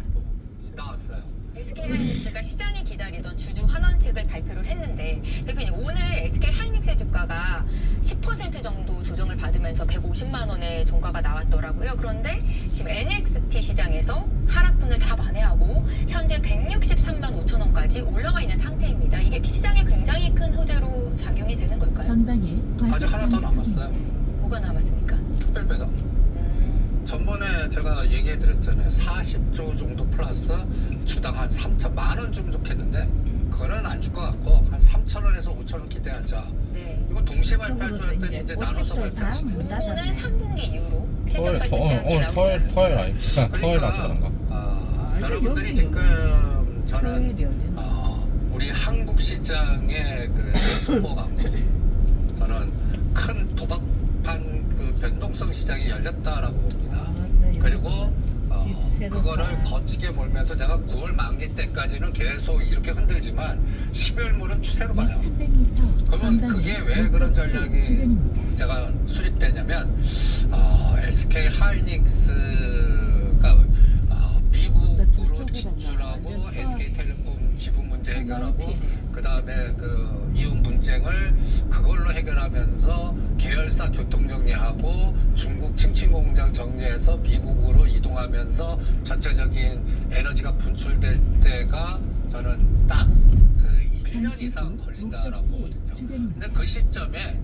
나왔어요. SK하이닉스가 시장이 기다리던 주주 환원책을 발표를 했는데 대표님 오늘 SK하이닉스의 주가가 10% 정도 조정을 받으면서 150만 원의 종가가 나왔더라고요. 그런데 지금 NXT 시장에서 하락분을 다 만회하고 현재 163만 5천 원까지 올라가 있는 상태입니다. 이게 시장에 굉장히 큰 호재로 작용이 되는 걸까요? 전방에 과속 아직 하나 더 방지턱입니다. 남았어요. 뭐가 남았습니까? 특별배당. 전번에 제가 얘기해드렸잖아요. 40조 정도 플러스 주당 한 3천만 원 주면 좋겠는데 그거는 안 줄 것 같고 한 3,000원에서 5,000원 기대하자. 네. 이거 동시에 발표할 줄 알았더니 이제 나눠서 발표하시네. 오는 3분기 이후로 실적 발표 때 함께 오늘 나오고 토요일 아니 토요일라서 그런가? 여러분들이 여기 지금 저는 토요일이 어디나. 우리 한국 시장의 그 후보 같고 저는 큰 도박판 그 변동성 시장이 열렸다라고 봅니다. 그리고 그거를 거치게 몰면서 제가 9월 만기 때까지는 계속 이렇게 흔들지만 12월물은 추세로 봐요. 약 300m 그러면 전방에 그게 왜 그런 목적지 전략이 주변입니다. 제가 수립되냐면 SK 하이닉스가 미국으로 진출하고 SK텔레콤 지분 문제 해결하고 그 다음에 그 이혼 분쟁을 그걸로 해결하면서 계열사 교통 정리하고 중국 칭칭 공장 정리해서 미국으로 이동하면서 전체적인 에너지가 분출될 때가 저는 딱 그 1년 잠시 이상 후 걸린다라고 목적지 보거든요. 주변입니다. 근데 그 시점에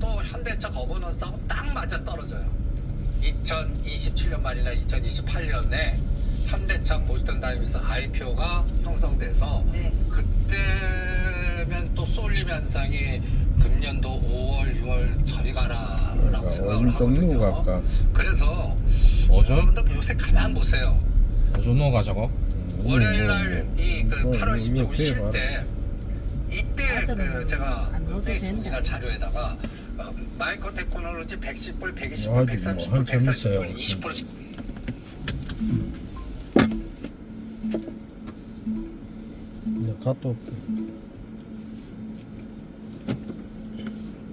또 현대차 거버넌스하고 딱 맞아 떨어져요. 2027년 말이나 2028년에 현대차 보스턴 다이미스 IPO가 형성돼서 네. 그때면 또 쏠림 현상이 금년도 5월, 6월 저리 가라라고 생각을 어좀 하거든요. 갈까? 그래서 어좀 여러분들 요새 가만 보세요. 어좀 넣어 가자고. 월요일 날이그 8월 17일 쉴 이거 때 이때 그 제가 안 그 넣어도 페이스북이나 된다. 자료에다가 마이크로 테크놀로지 110불, 120불, 뭐 130불, 한참 140불, 있어요. 20불 이제 갔다 올게.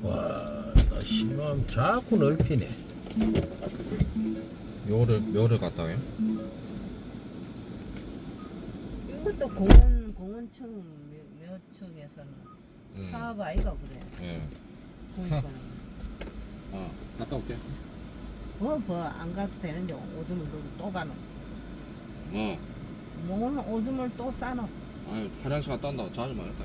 와, 나 심하면 자꾸 넓히네. 묘를 갔다 와요. 이것도 공원층 몇 층에서는 사업 아이가 그래. 예. 보니까 갔다 올게. 안 가도 되는데 오줌을 또 가노. 뭐는 오줌을 또 싸노. 아니 화장실 갔다 온다고 자주 말했다.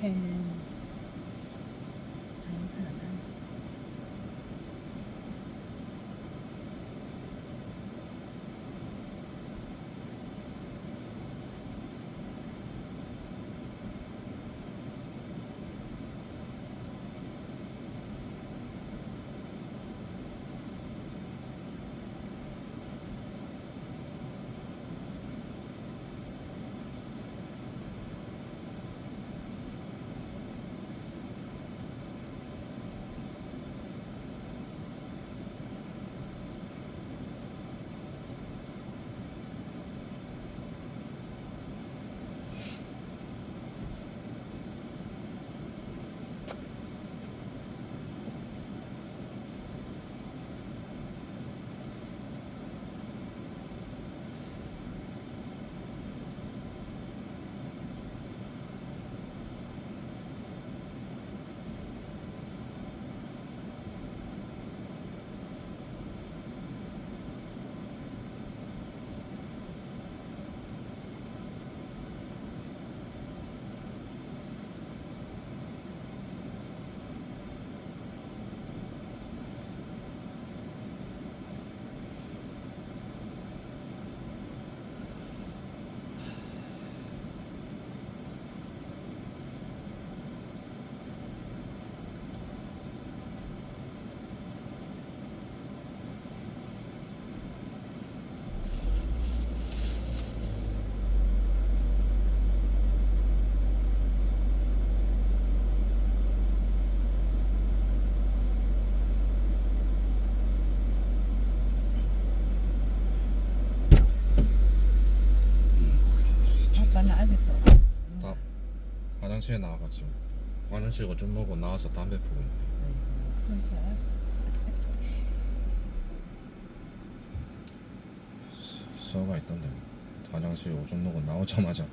장사는 아빠는 아직도 화장실에 나와가지고 화장실 좀 먹고 나와서 담배 피고 있네. 진짜 수어가 있던데 화장실 오줌 누고 나오자마자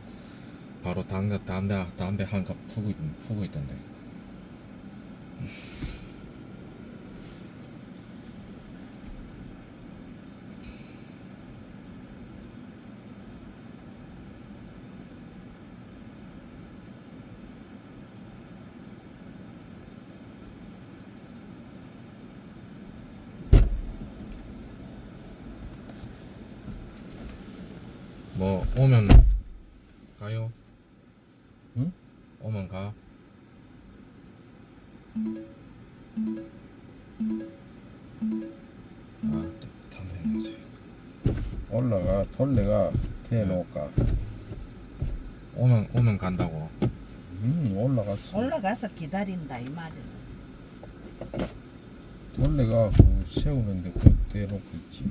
바로 담배 한 갑 푸고 있던데. 뭐 오면 가요? 응? 오면 가. 담배 냄새. 올라가 돌레가 대놓을까. 오면 간다고. 올라갔어. 올라가서 기다린다 이 말이야. 돌레가 그 세우는데 그 대놓고 있지.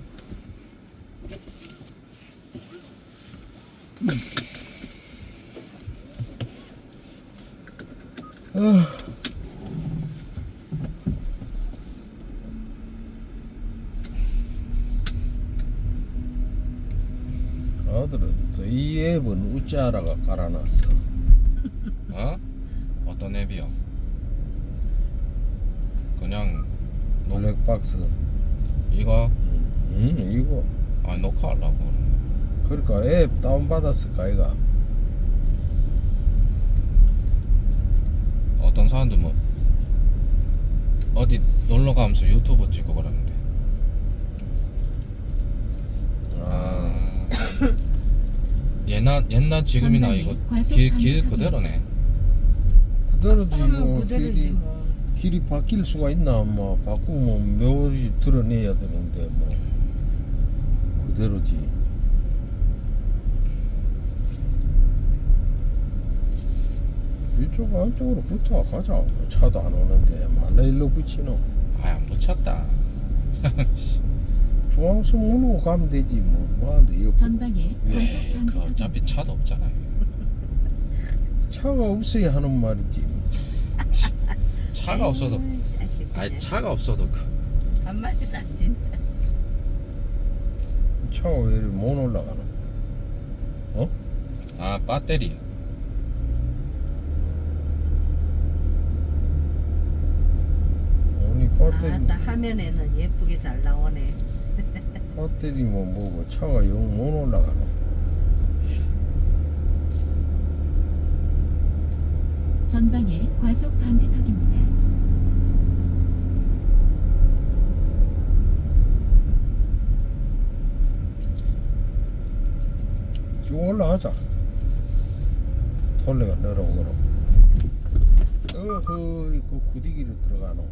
아들은 또 이 앱은 우짜라가 깔아놨어. 어? 어떤 앱이요? 그냥 블랙박스. 이거? 이거. 아 녹화하려고. 그러니까 앱 다운받았을까 이가. 어떤 사람도 뭐 어디 놀러 가면서 유튜브 찍고 그러는데. 옛날 지금이나 이거 길 그대로네. 그대로지 뭐 그대로지 뭐. 길이 바뀔 수가 있나. 뭐 바꾸면 묘지 드러내야 되는데 뭐 그대로지. 이쪽 안쪽으로 붙어 가자. 차도 안 오는데 말라 일로 붙이노. 안 붙였다. 중앙선 물고 가면 되지 뭐 하는데 이거 전방에 과속 그 방지 어차피 차도 없잖아요. 차가 없어야 하는 말이지. 차가 없어도 아니 차가 없어도 한마디도 안 진다. 차가 왜 이렇게 못 올라가나? 어? 아 배터리. 아니 배터리 아따 화면에는 예쁘게 잘 나오네. 배터리 뭐 차가 영 못 올라가나? 전방에 과속 방지턱입니다. 쭉 올라가자. 톨레가 내려오거라. 그 구디기로 들어가노.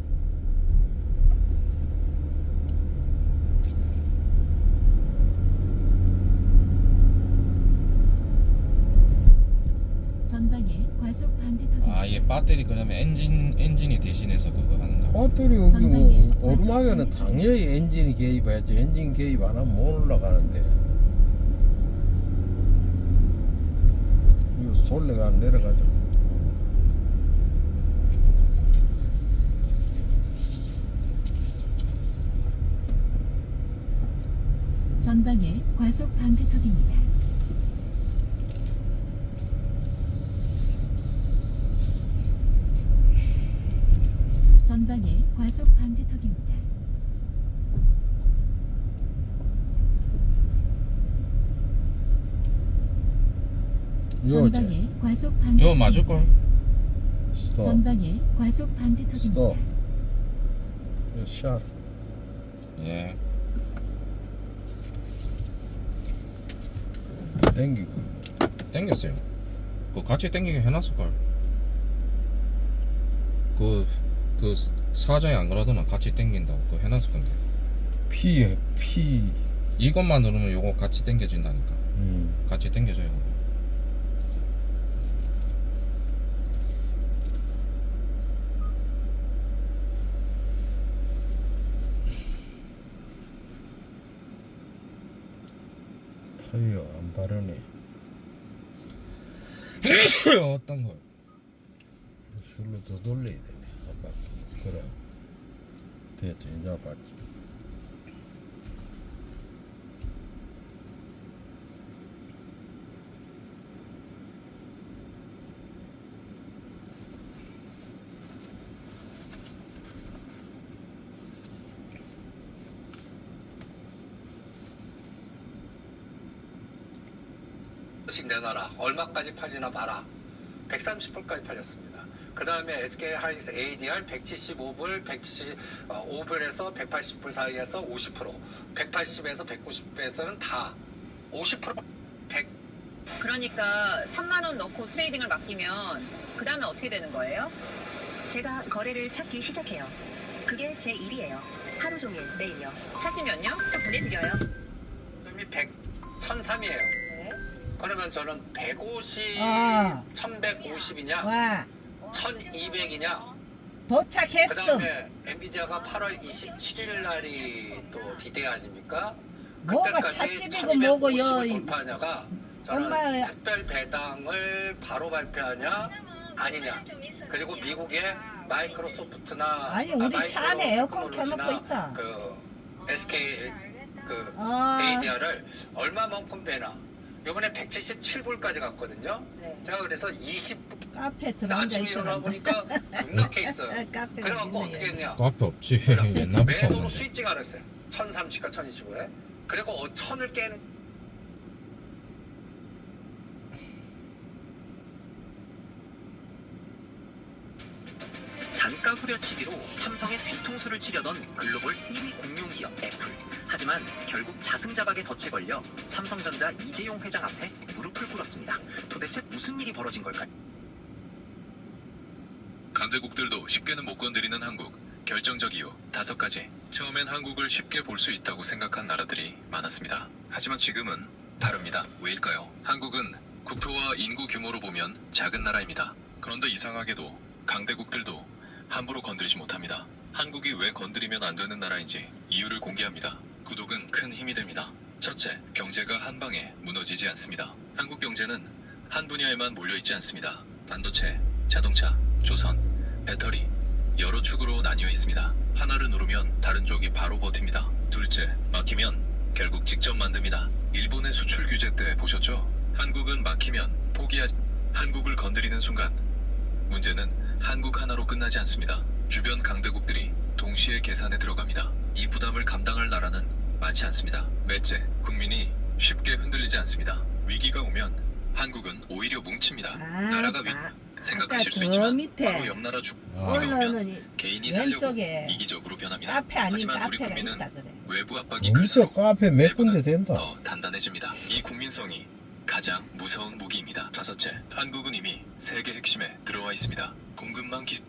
전방에 과속 방지턱입니다. 아, 얘 배터리 그러면 엔진이 대신해서 그거 하는가? 배터리 여기 전방에 뭐 오르막에는 과속 당연히 엔진이 개입해야지. 엔진 개입 안 하면 못 올라가는데. 이거 솔레가 내려가죠. 전방에 과속 방지턱입니다. 전방에 과속 방지턱입니다. 이거지. 전방에 과속 이거 방지턱. 맞을걸? 스톱. 전방에 과속 방지턱입니다. 스톱. 이거 샷. 예. 땡기고. 땡겼어요. 그 같이 땡기게 해놨을걸. 그 사장이 안 그러더만 같이 땡긴다고 그거 해놨을 건데. 피해 피. 이것만 누르면 요거 같이 땡겨진다니까. 같이 땡겨져요. 타이어 안 바르네. 어떤 걸? 술로 더 돌려야 되네. 한 바퀴. 그래. 됐지. 이제 봤지. 씩 내놔라. 얼마까지 팔리나 봐라. 130불까지 팔렸습니다. 그 다음에 SK 하이닉스 ADR 175불, 175불에서 180불 사이에서 50%, 180에서 190불에서는 다 50%, 100. 그러니까 3만 원 넣고 트레이딩을 맡기면 그 다음에 어떻게 되는 거예요? 제가 거래를 찾기 시작해요. 그게 제 일이에요. 하루 종일 매일요. 찾으면요? 또 보내드려요. 점이 100, 1003이에요. 네. 그러면 저는 150, 아. 1150이냐, 와 1200이냐, 그 도착했어. 다음에 엔비디아가 8월 27일 날이 또 디데이 아닙니까? 뭐가 그때까지 찻집이고 뭐고요. 1250을 돌파하냐가 저는 엄마. 특별 배당을 바로 발표하냐 아니냐, 그리고 미국의 마이크로소프트나 아니, 우리 차 안에 에어컨 테크놀로지나 켜놓고 있다. 그 SK 그 아. ADR을 얼마만큼 빼나. 요번에 177불까지 갔거든요. 네. 제가 그래서 20불 카페 들어앉아 아침에 있어. 일어나 보니까 눅눅해 있어요. 카페가 그래갖고 있네, 어떻게 했냐? 그 앞에 없지. 옛날부터 매도로 없는데. 스위칭하라 했어요. 1030과 1025에. 그리고 1000을 깨는. 단가 후려치기로 삼성의 뒤통수를 치려던 글로벌 1위 공룡기업 애플. 하지만 결국 자승자박에 덫에 걸려 삼성전자 이재용 회장 앞에 무릎을 꿇었습니다. 도대체 무슨 일이 벌어진 걸까요? 강대국들도 쉽게는 못 건드리는 한국. 결정적 이유 5가지. 처음엔 한국을 쉽게 볼 수 있다고 생각한 나라들이 많았습니다. 하지만 지금은 다릅니다. 왜일까요? 한국은 국토와 인구 규모로 보면 작은 나라입니다. 그런데 이상하게도 강대국들도 함부로 건드리지 못합니다. 한국이 왜 건드리면 안 되는 나라인지 이유를 공개합니다. 구독은 큰 힘이 됩니다. 첫째, 경제가 한 방에 무너지지 않습니다. 한국 경제는 한 분야에만 몰려있지 않습니다. 반도체, 자동차, 조선, 배터리, 여러 축으로 나뉘어 있습니다. 하나를 누르면 다른 쪽이 바로 버팁니다. 둘째, 막히면 결국 직접 만듭니다. 일본의 수출 규제 때 보셨죠? 한국은 막히면 포기하지. 한국을 건드리는 순간 문제는 한국 하나로 끝나지 않습니다. 주변 강대국들이 동시에 계산에 들어갑니다. 이 부담을 감당할 나라는 많지 않습니다. 넷째, 국민이 쉽게 흔들리지 않습니다. 위기가 오면 한국은 오히려 뭉칩니다. 나라가 생각하실 수 저 있지만 밑에 바로 옆 나라 중국에 올라오는 오면 개인이 살려고 왼쪽에 이기적으로 변합니다. 카페 아닌 하지만 우리 카페가 국민은 있다 그래. 외부 압박이 여기서 클수록 카페 몇 군데 된다. 더 단단해집니다. 이 국민성이 가장 무서운 무기입니다. 다섯째, 한국은 이미 세계 핵심에 들어와 있습니다. 공급망 기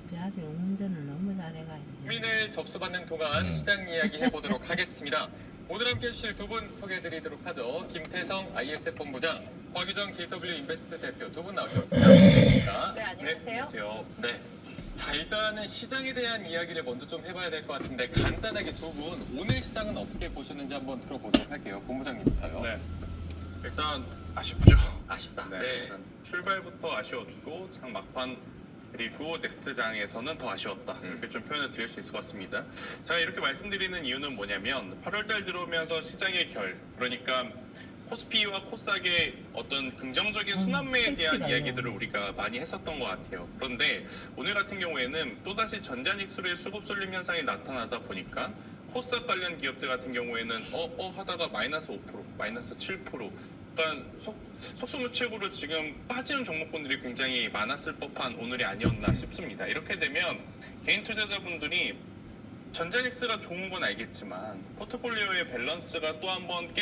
우리 아들 운전을 너무 잘해가지고. 국민을 접수받는 동안 시장 이야기 해보도록 하겠습니다. 오늘 함께 해주실 두 분 소개해드리도록 하죠. 김태성 ISF 본부장, 곽유정 JW 인베스트 대표 두 분 나오셨습니다. 안녕하십니까? 네, 안녕하세요. 네. 자, 일단은 시장에 대한 이야기를 먼저 좀 해봐야 될 것 같은데 간단하게 두 분 오늘 시장은 어떻게 보셨는지 한번 들어보도록 할게요. 본부장님부터요. 네. 일단 아쉽죠. 아쉽다. 네. 일단 출발부터 아쉬웠고 장 막판 그리고 넥스트장에서는 더 아쉬웠다. 이렇게 좀 표현을 드릴 수 있을 것 같습니다. 제가 이렇게 말씀드리는 이유는 뭐냐면 8월달 들어오면서 시장의 그러니까 코스피와 코스닥의 어떤 긍정적인 순환매에 대한 이야기들을 우리가 많이 했었던 것 같아요. 그런데 오늘 같은 경우에는 또다시 전자닉스루의 수급 쏠림 현상이 나타나다 보니까 코스닥 관련 기업들 같은 경우에는 하다가 마이너스 5%, 마이너스 7%, 약간 속수무책으로 지금 빠지는 종목군들이 굉장히 많았을 법한 오늘이 아니었나 싶습니다. 이렇게 되면 개인 투자자분들이 전자닉스가 좋은 건 알겠지만 포트폴리오의 밸런스가 또 한번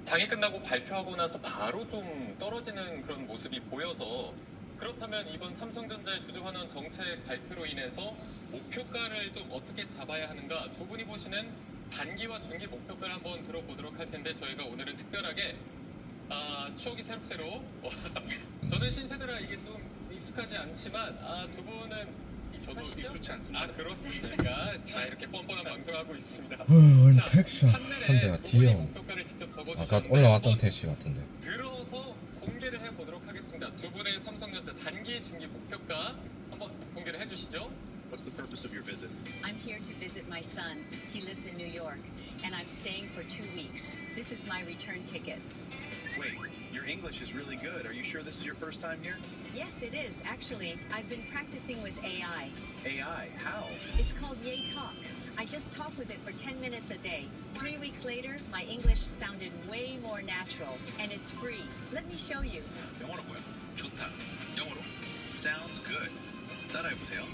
장이 끝나고 발표하고 나서 바로 좀 떨어지는 그런 모습이 보여서 그렇다면 이번 삼성전자의 주주환원 정책 발표로 인해서 목표가를 좀 어떻게 잡아야 하는가 두 분이 보시는 단기와 중기 목표가를 한번 들어보도록 할 텐데 저희가 오늘은 특별하게 추억이 새록새록 저는 신세대라 이게 좀 익숙하지 않지만 두 분은 저도 익숙치 않습니다. 그렇습니까? 자 이렇게 뻔뻔한 방송하고 있습니다. 오늘 택시 한 대가 뒤에 목표가를 직접 아까 올라왔던 택시 같은데. 들어서 공개를 해보도록 하겠습니다. 두 분의 삼성전자 단기 중기 목표가 한번 공개를 해주시죠. What's the purpose of your visit? I'm here to visit my son. He lives in New York, and I'm staying for 2 weeks. This is my return ticket. Wait, your English is really good. Are you sure this is your first time here? Yes, it is. Actually, I've been practicing with AI. AI, how? It's called Yay Talk. I just talk with it for 10 minutes a day. 3 weeks later, my English sounded way more natural, and it's free. Let me show you. 영어로 뭐야? 좋다. 영어로. Sounds good. 따라해보세요.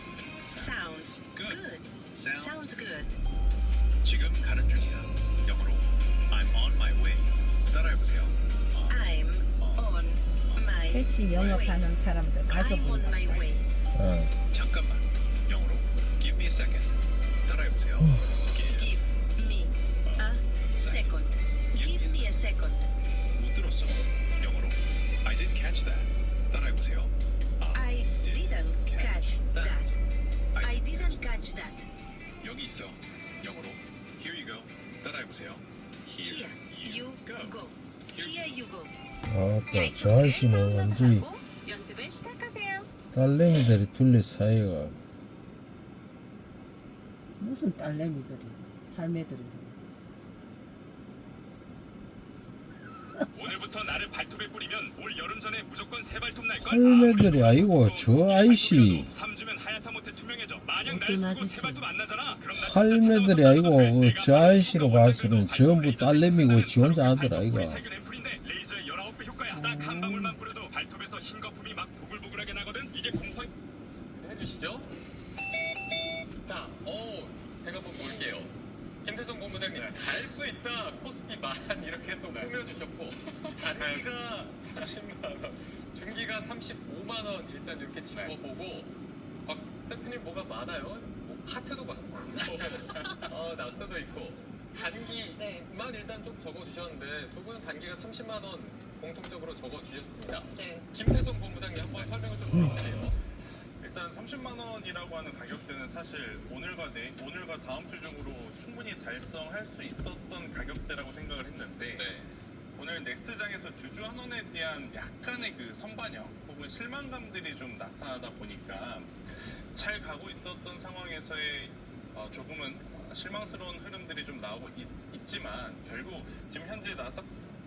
Sounds good. Sounds good. 지금 가는 중이야. 영어로. I'm on my way. 따라해보세요. I'm on my 택시 영업하는 사람들 I'm on my 가족들. way. 잠깐만. 영어로. Give me a second. 따라해보세요. Give me a second. Give me a second. 못 들었어. 영어로. I didn't catch that. 따라해보세요. I didn't catch that. I didn't catch that. 여기 있어. 영어로. Here you go. 따라해보세요. Here you go. Here you go. 아따 저 아저씨는 완전히 연습을 시작하세요. 딸내미들이 둘리 사이가 무슨 딸내미들이 할매들이. 오늘부터 나를 발톱에 뿌리면 올 여름 전에 무조건 새 발톱 날 걸. 할매들이 아니고 저 아이씨 3주면 하얗다 못해 투명해져. 만약 날 쓰고 새 발톱 안 나잖아. 그럼 나 할매들이 아니고 저 아이씨로 봐서는 전부 딸내미고 지 혼자 아들 아이가. 살균 앰플인데 레이저의 19배 효과야. 딱 한 방울만 뿌려도 발톱에서 흰 거품이 막 부글부글하게 나거든. 이게 곰팡이 해주시죠. 자, 제가 한번 볼게요. 김태성 본부장님, 갈 수 있다 코스피 만 이렇게 또 꾸며주셨고 단기가 30만 원, 중기가 35만 원 일단 이렇게 짚어보고 박 대표님 뭐가 많아요? 뭐 하트도 많고 낙서도 있고 단기만 일단 좀 적어주셨는데 두 분은 단기가 30만 원 공통적으로 적어주셨습니다. 김태성 본부장님 한번 설명을 좀 해주세요. 일단 30만 원이라고 하는 가격대는 사실 오늘과 다음 주 중으로 충분히 달성할 수 있었던 가격대라고 생각을 했는데 오늘 넥스트장에서 주주 환원에 대한 약간의 그 선반영 혹은 실망감들이 좀 나타나다 보니까 잘 가고 있었던 상황에서의 조금은 실망스러운 흐름들이 좀 나오고 있지만 결국 지금 현재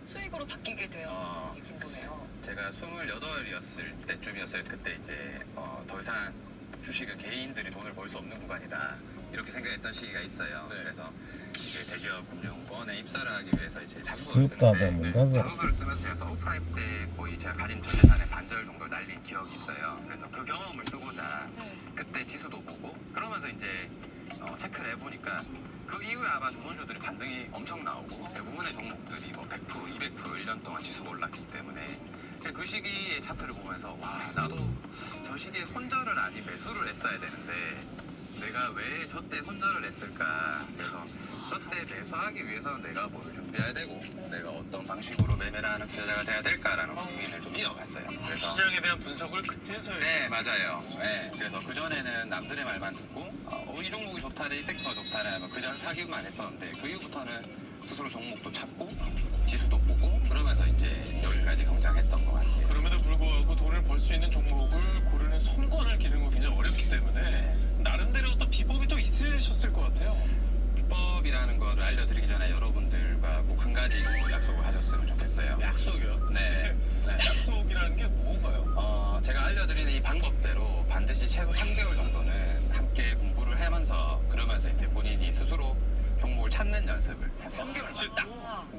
수익으로 바뀌게 되어 궁금해요. 제가 28이었을 때쯤이었어요. 그때 이제 더 이상 주식은 개인들이 돈을 벌 수 없는 구간이다. 이렇게 생각했던 시기가 있어요. 그래서 이제 대기업 금융권에 입사를 하기 위해서 이제 자소서를 그렇다 쓰는데 하면 나도 자소서를 쓰면서 제가 서브프라임 때 거의 제가 가진 전 재산의 반절 정도 날린 기억이 있어요. 그래서 그 경험을 쓰고자 그때 지수도 보고 그러면서 이제 체크를 해보니까 그 이후에 아마 조선주들이 반등이 엄청 나오고 대부분의 종목들이 뭐 100%, 200% 1년 동안 지수가 올랐기 때문에 그 시기의 차트를 보면서 와 나도 저 시기에 손절을 아니 매수를 했어야 되는데 내가 왜 저때 손절을 했을까. 그래서 저때 매수하기 위해서는 내가 뭘 준비해야 되고 내가 어떤 방식으로 매매를 하는 투자자가 돼야 될까라는 고민을 좀 이어갔어요. 그래서 시장에 대한 분석을 그때서 네 맞아요. 네, 그래서 그전에는 남들의 말만 듣고 이 종목이 좋다래 이 섹터가 좋다래 하면 그전 사기만 했었는데 그 이후부터는 스스로 종목도 찾고 지수도 보고 그러면서 이제 여기까지 성장했던 것 같아요. 그럼에도 불구하고 돈을 벌 수 있는 종목을 고르는 선권을 기르는 건 굉장히 어렵기 때문에 나름대로 어떤 비법이 또 있으셨을 것 같아요. 비법이라는 거를 알려드리기 전에 여러분들과 꼭 한 가지 약속을 하셨으면 좋겠어요. 약속이요? 네. 약속이라는 게 뭔가요? 제가 알려드리는 이 방법대로 반드시 최소 3개월 정도는 함께 공부를 하면서 그러면서 이제 본인이 스스로 종목을 찾는 연습을 한 3개월만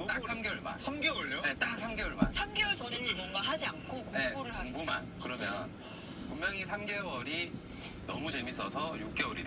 딱 3개월만 3개월요? 네, 딱 3개월만 3개월 전에는 뭔가 하지 않고 공부를 하는 공부만 그러면 분명히 3개월이 너무 재밌어서 6개월이